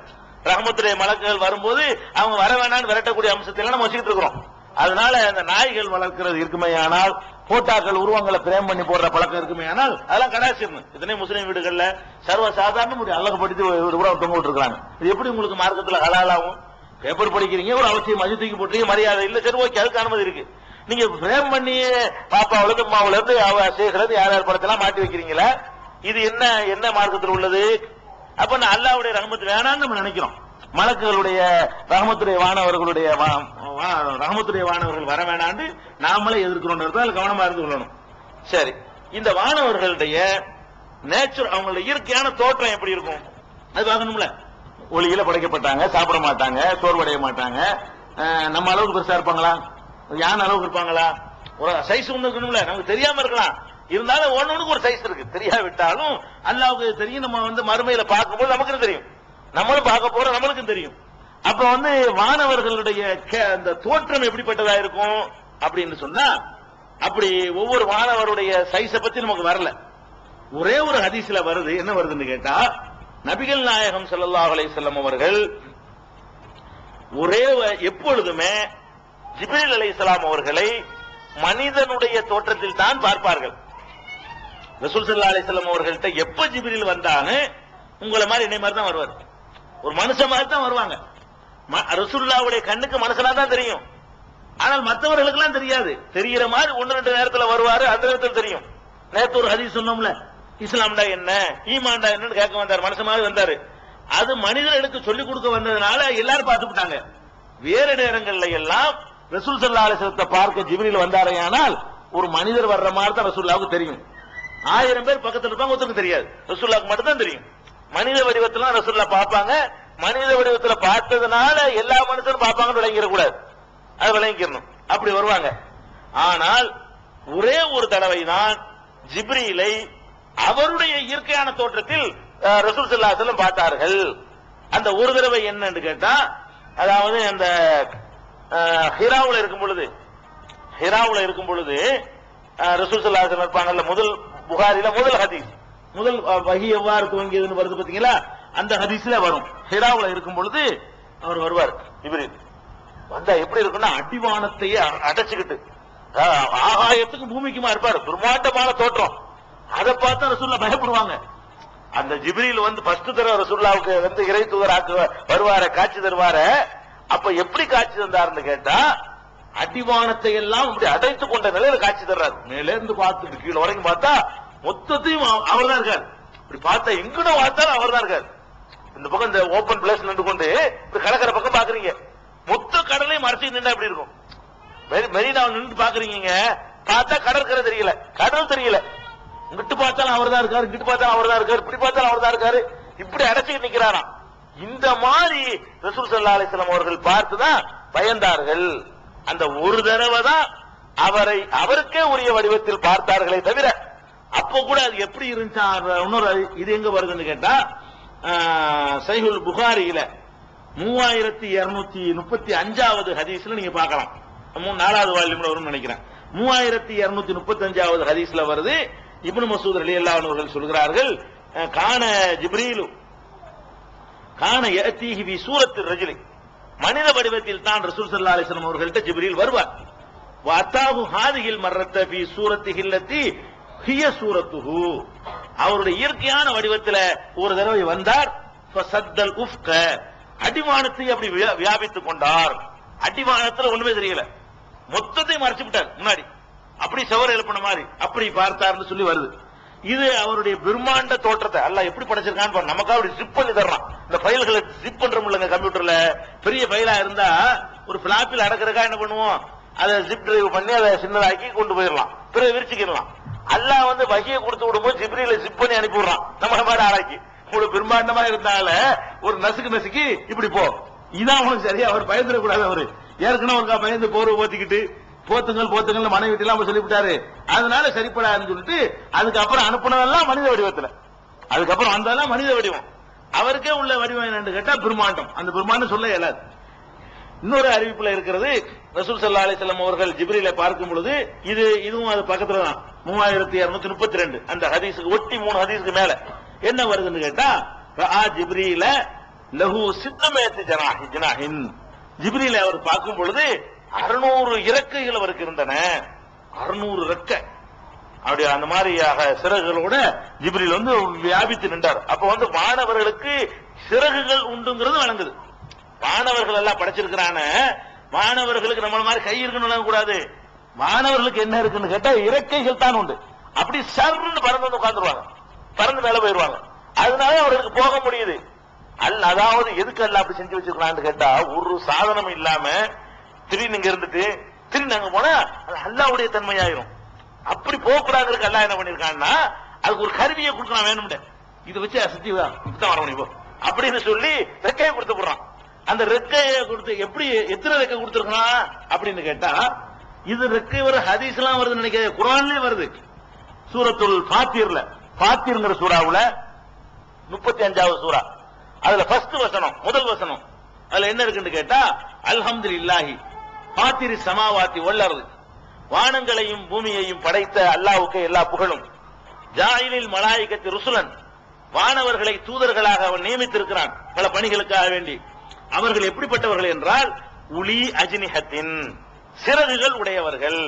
ரஹமத்துடைய மலக்குகள் வரும்போது அவங்க வர வேணான்னு விரட்டக்கூடிய அம்சத்தை நம்ம வச்சுக்கிட்டு இருக்கிறோம். அதனால அந்த நாய்கள் வளர்க்கிறது இருக்குமே ஆனால், போட்டாக்கள் உருவங்களை பிரேம் பண்ணி போடுற பழக்கம் இருக்குமே ஆனால் அதெல்லாம் கடாசிடணும். இதனை முஸ்லீம் வீடுகள்ல சர்வ சாதாரண ஒரு அழகுபடுத்தி உருவம் தொங்க விட்டு இருக்காங்க. இது எப்படி உங்களுக்கு மார்க்கத்தில் ஹலாலாகும்? பேப்பர் படிக்கிறீங்க, ஒரு அவசியம் மஜித்துக்கு போட்டீங்க, மரியாதை இல்ல, சரி ஓகே, அதுக்கு அனுமதி இருக்கு. நீங்க பிரேம் பண்ணி பாப்பாவுல இருந்து அம்மாவுல இருந்து சேகல இருந்து யார் யார் படத்தெல்லாம் மாட்டி வைக்கிறீங்களா? இது என்ன மார்க்கத்தில் உள்ளது? அப்ப நான் அல்லாஹ்வுடைய ரஹமத் வேணான்னு நம்ம நினைக்கிறோம். மலக்குகளுடைய ரஹமத்துடைய வானவர்கள் வர வேணாண்டு நாமளே எதிர்க்கிறோம். கவனமா இருந்து கொள்ளணும். சரி, இந்த வானவர்களுடைய நேச்சர், அவங்களுடைய இயற்கையான தோற்றம் எப்படி இருக்கும் அது பார்க்கணும்ல. ஒளியில படைக்கப்பட்டாங்க, சாப்பிட மாட்டாங்க, சோர்வடைய மாட்டாங்க. நம்ம அளவுக்கு பெருசா இருப்பாங்களா? யானை அளவுக்கு இருப்பாங்களா? ஒரு சைஸ் ஒண்ணு இருக்கணும்ல, நமக்கு தெரியாம இருக்கலாம். இருந்தாலும் ஒன்னொன்னுக்கு ஒரு சைஸ் இருக்கு. தெரியாவிட்டாலும் அல்லாஹ்வுக்கு தெரியும். நம்ம மறுமையில பார்க்கும்போது நமக்கு தெரியும், நம்மளும் பார்க்க போறோம், நம்மளுக்கும் தெரியும். அப்ப வானவர்களுடைய அந்த தோற்றம் எப்படிப்பட்டதா இருக்கும் அப்படின்னு சொன்னா, அப்படி ஒவ்வொரு வானவருடைய சைஸ பத்தி நமக்கு வரல. ஒரே ஒரு ஹதீஸ்ல வருது. என்ன வருதுன்னு கேட்டா, நபிகள் நாயகம் ஸல்லல்லாஹு அலைஹி வஸல்லம் அவர்கள் எப்பொழுதுமே ஜிப்ரீல் அலைஹிஸ்ஸலாம் அவர்களை மனிதனுடைய தோற்றத்தில் தான் பார்ப்பார்கள். ரசூல் ஸல்லல்லாஹு அலைஹி வஸல்லம் அவர்கள்ட்ட எப்ப ஜிப்ரீல் வந்தானு உங்களை மாதிரி என்னை மாதிரி தான் வருவார், ஒரு மனுஷன் மாதிரி தான் வருவாங்க. ரசூலுல்லாஹ்வுடைய கண்ணுக்கு மனுஷனா தான் தெரியும், ஆனால் மற்றவர்களுக்கு எல்லாம் தெரியாது. தெரிகிற மாதிரி ஒன்னு ரெண்டு நேரத்துல வருவாரு, அந்த நேரத்தில் தெரியும். நேத்து ஒரு ஹதீஸ் சொன்னோம்ல, இஸ்லாம்டா என்ன ஈமான்டா என்னன்னு கேட்க வந்தார், மனுஷன் மாதிரி வந்தாரு. அது மனிதர்களுக்கு சொல்லிக் கொடுக்க வந்ததுனால எல்லாரும் பார்த்துட்டாங்க. வேற நேரங்கள்ல எல்லாம் ரசூல் ஸல்லல்லாஹு அலைஹி வஸல்லம் பார்க்க ஜிப்ரீல் வந்தாரையானால் ஒரு மனிதர் வர்ற மாதிரி தான் ரசூலுல்லாஹ்வுக்கு தெரியும். 1000 பேர் பக்கத்துல இருப்பாங்க, ஒருத்தருக்கு தெரியாது, ரசூலுல்லாஹ்வுக்கு மட்டும் தான் தெரியும். மனித வடிவத்துல ரசூலுல்லாஹ் பார்ப்பாங்க. மனித வடிவத்துல பார்த்ததுனால எல்லா மனுஷனும் பார்ப்பாங்கன்னு விளங்கிடக்கூடாது, அது விளங்கிக்கணும், அப்படி வருவாங்க. ஆனால் ஒரே ஒரு தடவை தான் ஜிப்ரீலை அவருடைய இயற்கையான தோற்றத்தில் ரசூல் ஸல்லல்லாஹு அலைஹி வஸல்லம் பார்த்தார்கள். அந்த ஒரு தடவை என்னன்னு கேட்டா, அதாவது அந்த ஹிராவுல இருக்கும் பொழுது ரசூல் ஸல்லல்லாஹு அலைஹி வஸல்லம் இருப்பாங்கல்ல, முதல் புகாரில முதல் ஹதீஸ், முதல் வஹி எவ்வாறு துவங்கியதுன்னு வருது பாத்தீங்களா, அந்த ஹதீஸ்ல வரும். ஹிராவுல இருக்கும் பொழுது அவர் வருவார் ஜிப்ரீல். வந்தா எப்படி இருக்குன்னா, அடிவானத்தையே அடைச்சுக்கிட்டு ஆகாயத்துக்கு பூமிக்குமா இருப்பாரு, பிரம்மாண்டமான தோற்றம். அதை பார்த்தா ரசூலுல்லாஹ் பயப்படுவாங்க. அந்த ஜிப்ரீல் வந்து ஃபர்ஸ்ட் தடவை ரசூலுல்லாஹ்வுக்கு வந்து இறை தூதராக வருவார, காட்சி தருவார. அப்ப எப்படி காட்சி தந்தாருன்னு கேட்டா, அடிவானத்தை எல்லாம் இப்படி அடைத்து கொண்ட நிலையில காட்சி தர்றாரு. மேல இருந்து பார்த்துட்டு கீழே வரைக்கும் பார்த்தா மொத்தத்தையும் அவர் தான் இருக்காரு. இப்படி பார்த்தா எங்கட பார்த்தாலும் அவர் தான் இருக்காரு. இந்த பக்கம் இந்த ஓபன் பிளேஸ் நின்று கொண்டு இப்படி கடற்கரை பக்கம் பாக்குறீங்க, மொத்த கடலையும் மறைச்சு நின்றா எப்படி இருக்கும். மெரினாவில் நின்று பாக்குறீங்க, பார்த்தா கடற்கரை தெரியல, கடல் தெரியல. இங்கிட்டு பார்த்தாலும் அவர் தான் இருக்காரு, இங்கிட்டு பார்த்தாலும் அவர் தான் இருக்காரு, இப்படி பார்த்தாலும் அவர் தான் இருக்காரு, இப்படி அடைச்சு நிக்கிறாராம். இந்த மாதிரி ரசூல் ஸல்லல்லாஹு அலைஹி வஸல்லம் அவர்கள் பார்த்துதான் பயந்தார்கள். அந்த ஒரு தடவை தான் அவருக்கே உரிய வடிவத்தில் பார்த்தார்களே தவிர, அப்ப கூட அது எப்படி இருந்துச்சா. இன்னொரு இது எங்க வருதுன்னு கேட்டா, சஹீஹுல் புகாரியில 3235வது ஹதீஸ்ல நீங்க பார்க்கலாம். 4வது வால்யூம்ல வரும்னு நினைக்கிறேன். 3235வது ஹதீஸ்ல வருது. இப்னு மஸ்ஊத் ரலியல்லாஹு அன்ஹு அவர்கள் சொல்கிறார்கள், கான ஜிப்ரீலு கான யஅதீஹி ஃபீ சூரத்தில் ரஜுலி, மனித வடிவத்தில் தான் ரசூல் ஸல்லல்லாஹு அலைஹி வஸல்லம் அவர்கள்ட்ட ஜிப்ரீல் வருவார். வஅதாஹு ஹாதிஹில் மர்ரத ஃபீ சூரத்திஹி அல்லதி ஹிய சூரத்துஹு, அவருடைய இயற்கையான வடிவத்தில் ஒரு தடவை வந்தார். ஃபஸத்தல் உஃப்க, அடிவானத்தை அப்படி வியாபித்துக் கொண்டார். அடிவானத்துல ஒண்ணுமே தெரியல, மொத்தத்தை மறைச்சு விட்டார் முன்னாடி, அப்படி செவர் எழுப்பின மாதிரி அப்படி பார்த்தார்னு சொல்லி வருது. இது அவருடைய பிரம்மாண்ட தோற்றத்தை அல்லாஹ் எப்படி படைச்சிருக்கான்னு பாருங்க. நமக்கு அப்படி ஜிப் பண்ணி தர்றான். இந்த ஃபைல்களை ஜிப் பண்றோம் இல்லங்க கம்ப்யூட்டர்ல, பெரிய ஃபைலா இருந்தா ஒரு பிளாப்பில் அடக்கிறக்கா என்ன பண்ணுவோம், அதை ஜிப் டிரைவ் பண்ணி அதை சின்னதாக்கி கொண்டு போயிடலாம், பிறகு விரிச்சுக்கிடலாம். அல்லாஹ் வந்து வகியை கொடுத்து விடும்போது ஜிப்ரீல ஜிப் பண்ணி அனுப்பி விடுறான். நம்ம மாதிரி ஆராய்ச்சி உங்களுக்கு பிரம்மாண்டமா இருந்தால ஒரு நசுக்கு இப்படி போ, இதான் உனக்கு சரியா. அவர் பயந்துடக்கூடாது. அவரு ஏற்கனவே ஒரு பயந்து போர்வை போத்திக்கிட்டு போத்துங்கள் மனைவி வீட்டு எல்லாம் சொல்லிவிட்டாரு, அதனால சரிப்படாதுன்னு சொல்லிட்டு அதுக்கப்புறம் அனுப்புனதெல்லாம் மனித வடிவத்துல, அதுக்கப்புறம் வந்ததெல்லாம் மனித வடிவம். அவருக்கே உள்ள வடிவம் என்னன்னு கேட்டா பிரம்மாண்டம். அந்த பிரம்மாண்டம் சொல்ல இயலாது. இன்னொரு அறிவிப்புல இருக்கிறது, ரசூல் ஸல்லல்லாஹு அலைஹி வஸல்லம் அவர்கள் ஜிப்ரீலை பார்க்கும் பொழுது, இதுவும் அது பக்கத்துல தான் 3232 அந்த ஹதீஸுக்கு ஒட்டி 3 ஹதீஸுக்கு மேல என்ன வருதுன்னு கேட்டா, ரஆ ஜிப்ரீல லஹு சித்தமேத் ஜனாஹின், ஜிப்ரீலை அவர் பார்க்கும் பொழுது 600 இறக்கைகள் அவருக்கு இருந்தன. 600 இறக்கை அப்படி அந்த மாதிரி சிறகுகளோட ஜிப்ரீல் வந்து வியாபித்து நின்றார். அப்ப வந்து மாணவர்களுக்கு சிறகுகள் உண்டுங்கிறது வழங்குது. மாணவர்கள் எல்லாம் படைச்சிருக்கிறான, மாணவர்களுக்கு நம்மள மாதிரி கை இருக்குன்னு கூடாது. மாணவர்களுக்கு என்ன இருக்குன்னு கேட்டா இறக்கைகள் தான் உண்டு. அப்படி சர்ன்னு பறந்து வந்து உட்கார்ந்துருவாங்க, பறந்து மேல போயிருவாங்க. அதனால அவர்களுக்கு போக முடியுது. அதாவது எதுக்கு எல்லாம் அப்படி செஞ்சு வச்சிருக்கலான்னு கேட்டா, ஒரு சாதனம் இல்லாம திடீர்னு இங்க இருந்துட்டு திடீர்னு அங்க போனா அது அல்லாஹ்வுடைய தன்மையாயிரும். அப்படி போகக்கூடாதுக்கு அல்லாஹ் என்ன பண்ணிருக்கான்னா, அதுக்கு ஒரு கருவியை கொடுக்கலாம் வேணும்னு, இதை வச்சு அசத்தி தான் வர முடியும் அப்படின்னு சொல்லி ரெக்கையை கொடுத்து போடுறான். அந்த ரெக்கையை கொடுத்து எப்படி எத்தனை ரெக்கை கொடுத்துருக்கான் அப்படின்னு கேட்டா, இது ரெக்கை ஒரு ஹதீஸ் எல்லாம் வருது நினைக்கிறேன், குர்ஆன்லயே வருது. சூரத்துல் ஃபாத்திர்ல, ஃபாத்திர்ங்கிற சூறாவுல 35வது சூரா, அதுல ஃபர்ஸ்ட் வசனம், முதல் வசனம், அதுல என்ன இருக்குன்னு கேட்டா, அல்ஹம்துலில்லாஹி ஃபாத்திரி ஸமாவாத்தி வல் அர்து, வானங்களையும் பூமியையும் படைத்த அல்லாஹ்வுக்கு எல்லா புகழும். ஜாயிலில் மலாயிகத்தி ருசுலன், வானவர்களை தூதர்களாக அவன் நியமித்திருக்கிறான் பல பணிகளுக்காக வேண்டி. அவர்கள் எப்படிப்பட்டவர்கள் என்றால், உலி அஜ்னிஹத்தின், சிறகுகள் உடையவர்கள்.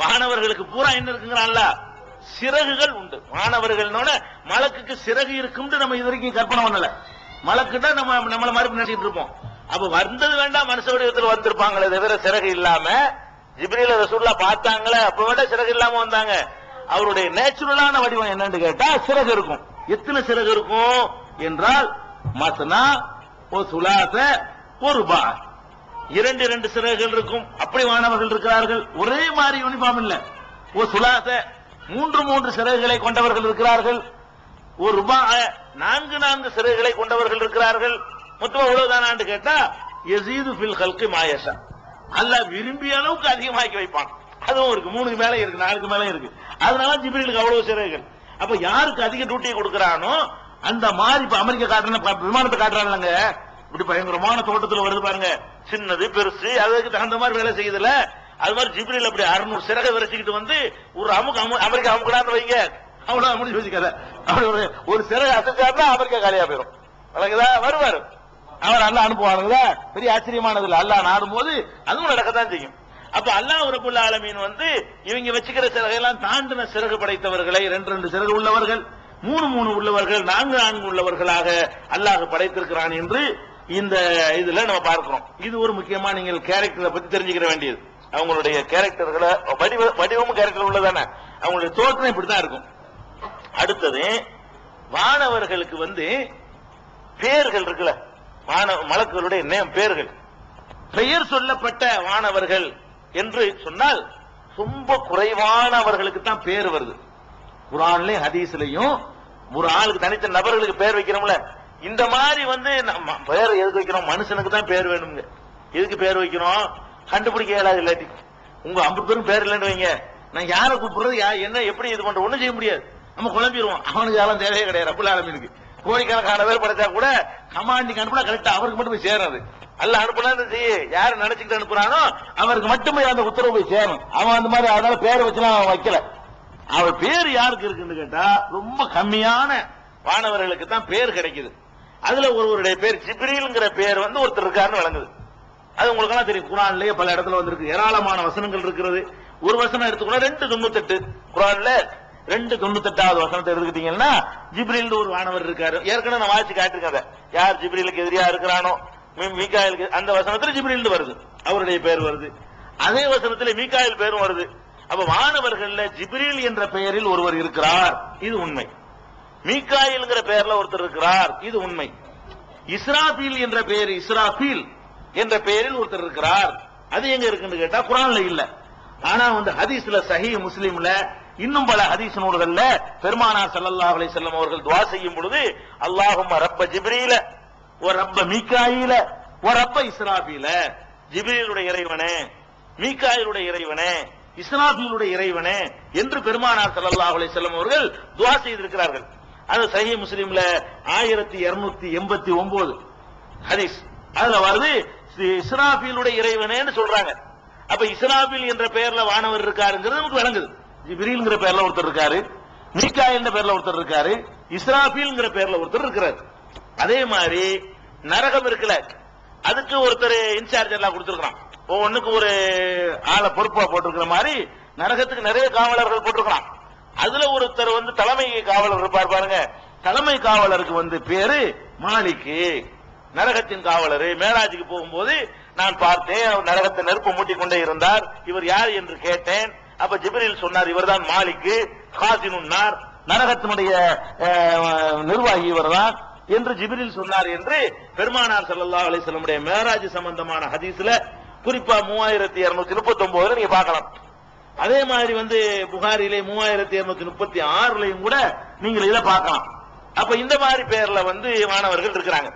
வானவர்களுக்கு பூரா என்ன இருக்குங்கிறான்ல, சிறகுகள் உண்டு. மாணவர்களோட மலக்குக்கு சிறகு இருக்கும்னு நம்ம இது வரைக்கும் கற்பனை பண்ணல. மலக்குன்னா நம்ம நம்மள மாதிரி நினைச்சிட்டு இருப்போம். அப்ப வந்தது வேண்டாம் மனுஷ வடிவத்தில் வந்திருப்பாங்களே தவிர சிறகு இல்லாம. ஜிப்ரீல் ரசூலுல்லாஹ் பார்த்தாங்களே அப்ப வேண்டாம் சிறகு இல்லாம வந்தாங்க. அவருடைய நேச்சுரலான வடிவம் என்னன்னு கேட்டா சிறகு இருக்கும். எத்தனை சிறகு இருக்கும் என்றால் மஸ்னா ஒரு சுலாச ஒரு பா, இரண்டு இரண்டு சிறகுகள் இருக்கும். அப்படி மாணவர்கள் இருக்கிறார்கள். ஒரே மாதிரி யூனிஃபார்ம் இல்ல. ஒரு சுலாச மூன்று மூன்று சிறகுகளை கொண்டவர்கள் இருக்கிறார்கள். ஒரு ரூபா நான்கு நான்கு சிறகுகளை கொண்டவர்கள் இருக்கிறார்கள். மொத்தம் எவ்வளவுதானான்னு கேட்டா யஸீது ஃபில் ஹல்கி மா யஷா. அல்லாஹ் விரும்பிய அளவுக்கு அதிகமாக்கி வைப்பான். அதுவும் இருக்கு. 3க்கு மேல இருக்கு, 4க்கு மேல இருக்கு. அதனால ஜிப்ரீலுக்கு அவ்வளவு சிறகுகள். அப்ப யாருக்கு அதிக டியூட்டியை கொடுக்கறானோ அந்த மாதிரி இப்ப அமெரிக்கா காட்டுற விமானத்தை காட்டுறாங்க. இப்படி பயங்கரமான தோட்டத்தில் வருது பாருங்க, சின்னது பெருசு, அதுக்கு தகுந்த மாதிரி வேலை செய்யுதுல. அது மாதிரி ஜிப்ரீல் அப்படி 600 சிறகை விரைச்சிக்கிட்டு வந்து ஒரு அமெரிக்கா அமுக்கடான்னு வைங்க, அவ்வளவு முடிஞ்சு வச்சுக்காத. அப்படி ஒரு சிறகு அசைச்சாருன்னா அமெரிக்கா காலியா போயிடும். வழங்குதா? வருவாரு அவர் அல்லாஹ் அனுப்புவாருங்களா? பெரிய ஆச்சரியமானது இல்ல. அல்லாஹ் நாடும் போது அதுவும் நடக்கத்தான் செய்யும். அப்ப அல்லாஹ் ரப்பல் ஆலமீன் வந்து இவங்க வச்சுக்கிற சிறகையெல்லாம் தாண்டின சிறகு படைத்தவர்களை, 2 சிறகு உள்ளவர்கள், 3 உள்ளவர்கள், 4 உள்ளவர்களாக அல்லாஹ் படைத்திருக்கிறான் என்று இந்த இதுல நம்ம பார்க்கிறோம். இது ஒரு முக்கியமா நீங்கள் கேரக்டரை பத்தி தெரிஞ்சுக்கிற வேண்டியது. அவங்களுடைய கேரக்டர்களை வடிவமும் கேரக்டர் உள்ளதானே, அவங்களுடைய தோற்றம் இப்படித்தான் இருக்கும். அடுத்தது வானவர்களுக்கு வந்து பேர்கள் இருக்குல்ல, மலக்குகளுடைய பேர்கள், பெயர் சொல்லப்பட்ட வானவர்கள் என்று சொன்னால் ரொம்ப குறைவானவர்களுக்கு தான் பேர் வருது. குர்ஆன்லயும் ஹதீஸ்லயும் ஒரு ஆளுக்கு தனித்த நபர்களுக்கு பேர் வைக்கிறோம்ல, இந்த மாதிரி வந்து பேர் எதுக்கு வைக்கிறோம்? மனுஷனுக்கு தான் பேர் வேணுங்க. எதுக்கு பேர் வைக்கிறோம்? கண்டுபிடிக்க இயலாது. இல்லாட்டி உங்க 50 பேரும் பேர் இல்லைன்னு வைங்க, நான் யாரை கூப்பிடுறது, என்ன எப்படி இது பண்ற ஒண்ணும் செய்ய முடியாது. நம்ம குழம்பிடுவோம். அவனுக்கு யாரும் தேவையே கிடையாது. ரப்பல் ஆலமீனுக்கு கோடிக்கணக்கான பேர் படைச்சா கூட கமாண்டிங் அனுப்புனா கரெக்டா அவருக்கு மட்டும் போய் சேராது. அல்ல அனுப்புனா யாரு நினைச்சுக்கிட்டு அனுப்புறானோ அவருக்கு மட்டுமே அந்த உத்தரவு போய் சேரும். அவன் அந்த மாதிரி அதனால பேர் வச்சுலாம் அவன் வைக்கல. அவர் பேர் யாருக்கு இருக்குன்னு கேட்டா ரொம்ப கம்மியான வானவர்களுக்கு தான் பேர் கிடைக்குது. அதுல ஒருவருடைய பேர் ஜிப்ரீல்ங்கிற பேர் வந்து ஒருத்தர் இருக்காருன்னு விளங்குது. அது உங்களுக்கு எல்லாம் தெரியும். குர்ஆன்லயே பல இடத்துல வந்திருக்கு. ஏராளமான வசனங்கள் இருக்கிறது. ஒரு வசனம் எடுத்துக்கொள்ள 298 குர்ஆன்ல 298வது வசனத்தை எடுத்துக்கிட்டீங்கன்னா ஜிப்ரீல் ஒரு வானவர் இருக்காரு. ஏற்கனவே நான் வாசிச்சு காட்டிருக்கேன். யார் ஜிப்ரீலுக்கு எதிரியா இருக்கிறானோ மீகாயிலுக்கு, அந்த வசனத்துல ஜிப்ரீல் வருது, அவருடைய பேர் வருது. அதே வசனத்துல மீகாயில் பேரும் வருது. அப்ப வானவர்கள்ல ஜிப்ரீல் என்ற பெயரில் ஒருவர் இருக்கிறார், இது உண்மை. மீகாயில்ங்கிற பெயர்ல ஒருத்தர் இருக்கிறார், இது உண்மை. இஸ்ராபீல் என்ற பெயர், இஸ்ராபீல் என்ற பெயரில் ஒருத்தர் இருக்கிறார், அது எங்க இருக்குன்னு கேட்டா குர்ஆன்ல இல்ல. ஆனா வந்து ஹதீஸ்ல சஹீஹ் முஸ்லிம்ல இன்னும் பல ஹதீஸ் நூல்கள்ல பெருமானார் ஸல்லல்லாஹு அலைஹி வஸல்லம் அவர்கள் துஆ செய்யும் பொழுது அல்லாஹும்ம ரப்ப ஜிப்ரீல வ ரப்ப மீகாயில வ ரப்ப இஸ்ராபீல, ஜிப்ரீலுடைய இறைவனே, மீகாயிலுடைய இறைவனே, இஸ்ராபீலுடைய இறைவனே என்று பெருமானார் ஸல்லல்லாஹு அலைஹி வஸல்லம் அவர்கள் துஆ செய்திருக்கிறார்கள். அது சஹீஹ் முஸ்லிம்ல 1289 ஹதீஸ். அதுல வருது இஸ்ராபீலுடைய இறைவனேன்னு சொல்றாங்க. அப்ப இஸ்ராபீல் என்ற பெயர்ல வானவர் இருக்காருங்கிறது நமக்கு விளங்குது. ஜிப்ரீல்ங்கிற பேர்ல ஒருத்தர் இருக்காரு, மீகாயில் பேர்ல ஒருத்தர் இருக்காரு, இஸ்ராபீல்ங்கிற பேர்ல ஒருத்தர் இருக்கிறார். அதே மாதிரி நரகம் இருக்குல்ல, அதுக்கு ஒருத்தர் இன்சார்ஜ் எல்லாம் கொடுத்திருக்கான். ஒவ்வொன்னுக்கு ஒரு ஆளை பொறுப்பா போட்டிருக்கிற மாதிரி நரகத்துக்கு நிறைய காவலர்கள் போட்டிருக்கான். அதுல ஒருத்தர் வந்து தலைமை காவலர் இருப்பார் பாருங்க. தலைமை காவலருக்கு வந்து பேரு மாலிக்கு, நரகத்தின் காவலர். மேலாஜிக்கு போகும்போது நான் பார்த்தேன், நரகத்தை நெருப்பு மூட்டிக் கொண்டே இருந்தார். இவர் யார் என்று கேட்டேன். அப்ப ஜிப்ரீல் சொன்னார், இவர்தான் மாலிக்கு காசினுன்னார், நரகத்தினுடைய நிர்வாகி இவர்தான் என்று ஜிப்ரீல் சொன்னார் என்று பெருமானார் ஸல்லல்லாஹு அலைஹி வஸல்லம் மேராஜ் சம்பந்தமான ஹதீஸ்ல குறிப்பா 3239 நீங்க பார்க்கலாம். அதே மாதிரி வந்து புகாரிலே 3236 கூட நீங்கள் இதை பார்க்கலாம். அப்ப இந்த மாதிரி பேர்ல வந்து மாணவர்கள் இருக்கிறாங்க.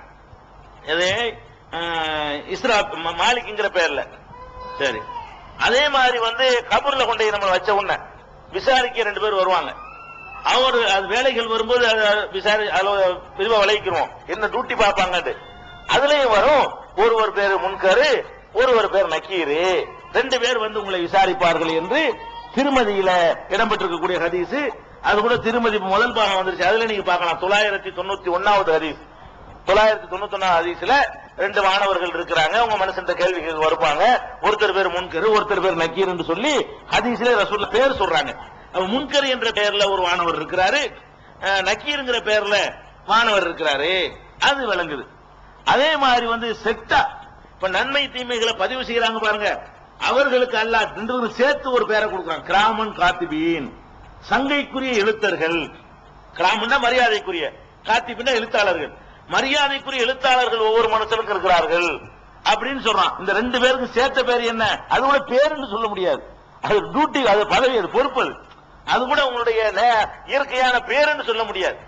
மாலிக்ங்கிற பேர்ல. சரி, அதே மாதிரி வந்து கபூர்ல கொண்டு நம்ம வச்ச உடனே விசாரிக்க 2 பேர் வருவாங்க. அவர் அது வேலைகள் வரும்போது விரிவா விளைவிக்கிறோம், என்ன டியூட்டி பார்ப்பாங்க. அதுலயும் வரும் ஒருவர் பேரு முன்கரு, ஒருவர் பேர் நக்கீரு, 2 பேர் வந்து உங்களை விசாரிப்பார்கள் என்று திருமதியில இடம்பெற்றிருக்கக்கூடிய ஹதீஸ். அது கூட திருமதி முதல் பாகம் வந்துருச்சு. அதுல நீங்க பார்க்கலாம் 991வது ஹதீஸ். 991 ஹதீஸ்ல 2 மாணவர்கள் இருக்கிறாங்க. உங்க மனுஷன் கேள்விக்கு வருவாங்க. ஒருத்தர் பேர் முன்கரு, ஒருத்தர் பேர் நக்கீர் என்று சொல்லி ஹதீஸ்ல ரசூல் பேர் சொல்றாங்க. முன்கர் என்ற பெயர்ல ஒரு வானவர் இருக்கிறாரு, நக்கீருங்கிற பெயர்ல வானவர் இருக்கிறாரு, அது விளங்குது. அதே மாதிரி செக்டா இப்ப நன்மை தீமைகளை பதிவு செய்யறாங்க பாருங்க, அவர்களுக்கு அல்லாஹ் சேர்த்து ஒரு பேரை கொடுக்கிறான், கிராமன் காத்திபீன், சங்கைக்குரிய எழுத்தர்கள். கிராமன்னா மரியாதைக்குரிய, காத்திபின்னா எழுத்தாளர்கள், மரியாதைக்குரிய எழுத்தாளர்கள் ஒவ்வொரு மனுஷனுக்கு இருக்கிறார்கள் அப்படின்னு சொல்றான். இந்த ரெண்டு பேருக்கு சேர்த்த பேர் என்ன? அது கூட பேருன்னு சொல்ல முடியாது, அது டியூட்டி, அது பதவி, அது பொறுப்பு, அது கூட உங்களுடைய இயற்கையான பேருன்னு சொல்ல முடியாது.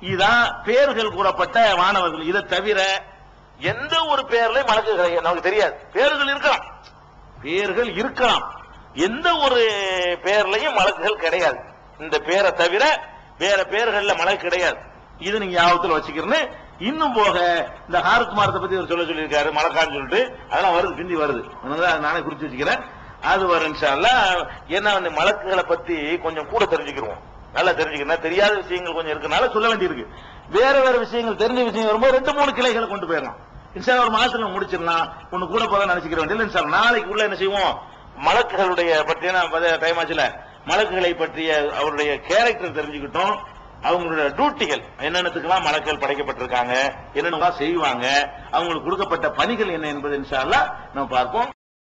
இதுதான் பேர்கள் கூறப்பட்ட வானவர்கள். இதை தவிர எந்த ஒரு பேர்லையும் மலக்குகள் நமக்கு தெரியாது. பேர்கள் இருக்கலாம், பேர்கள் இருக்கலாம், எந்த ஒரு பேர்லையும் மலக்குகள் கிடையாது. இந்த பேரை தவிர வேற பேர்கள்ல மலக்கு கிடையாது. இது நீங்க ஞாபகத்தில் வச்சுக்கிறேன்னு. இன்னும் போக இந்த ஹாருக்குமாரத்தை பத்தி ஒரு சொல்லியிருக்காரு, மலக்கான்னு சொல்லிட்டு, அதெல்லாம் வருது, பிந்தி வருது, நானே குறிச்சு வச்சுக்கிறேன், அது வரும் இன்ஷா அல்லாஹ். ஏன்னா மலக்குகளை பத்தி கொஞ்சம் கூட தெரிஞ்சுக்கிறோம், நல்லா தெரிஞ்சுக்கணும். தெரியாத விஷயங்கள் கொஞ்சம் இருக்கனால சொல்ல வேண்டியிருக்கு. வேற வேற விஷயங்கள், தெரிஞ்ச விஷயம் வரும்போது 2-3 கிளைகளை கொண்டு போயிடலாம். இன்ஷா ஒரு மாசத்துல முடிச்சிடலாம், ஒண்ணு கூட போதான் நினைச்சுக்கிற வேண்டிய. இன்ஷா நாளைக்கு உள்ள என்ன செய்வோம், மலக்குகளுடைய பற்றிய டைம் ஆச்சுல, மலக்குகளை பற்றிய அவருடைய கேரக்டர் தெரிஞ்சுக்கிட்டோம், அவங்களுடைய டியூட்டிகள் என்னென்னத்துக்கெல்லாம் மலக்குகள் படைக்கப்பட்டிருக்காங்க, என்னென்ன செய்வாங்க, அவங்களுக்கு கொடுக்கப்பட்ட பணிகள் என்ன என்பது இன்ஷா அல்லாஹ் நம்ம பார்ப்போம்.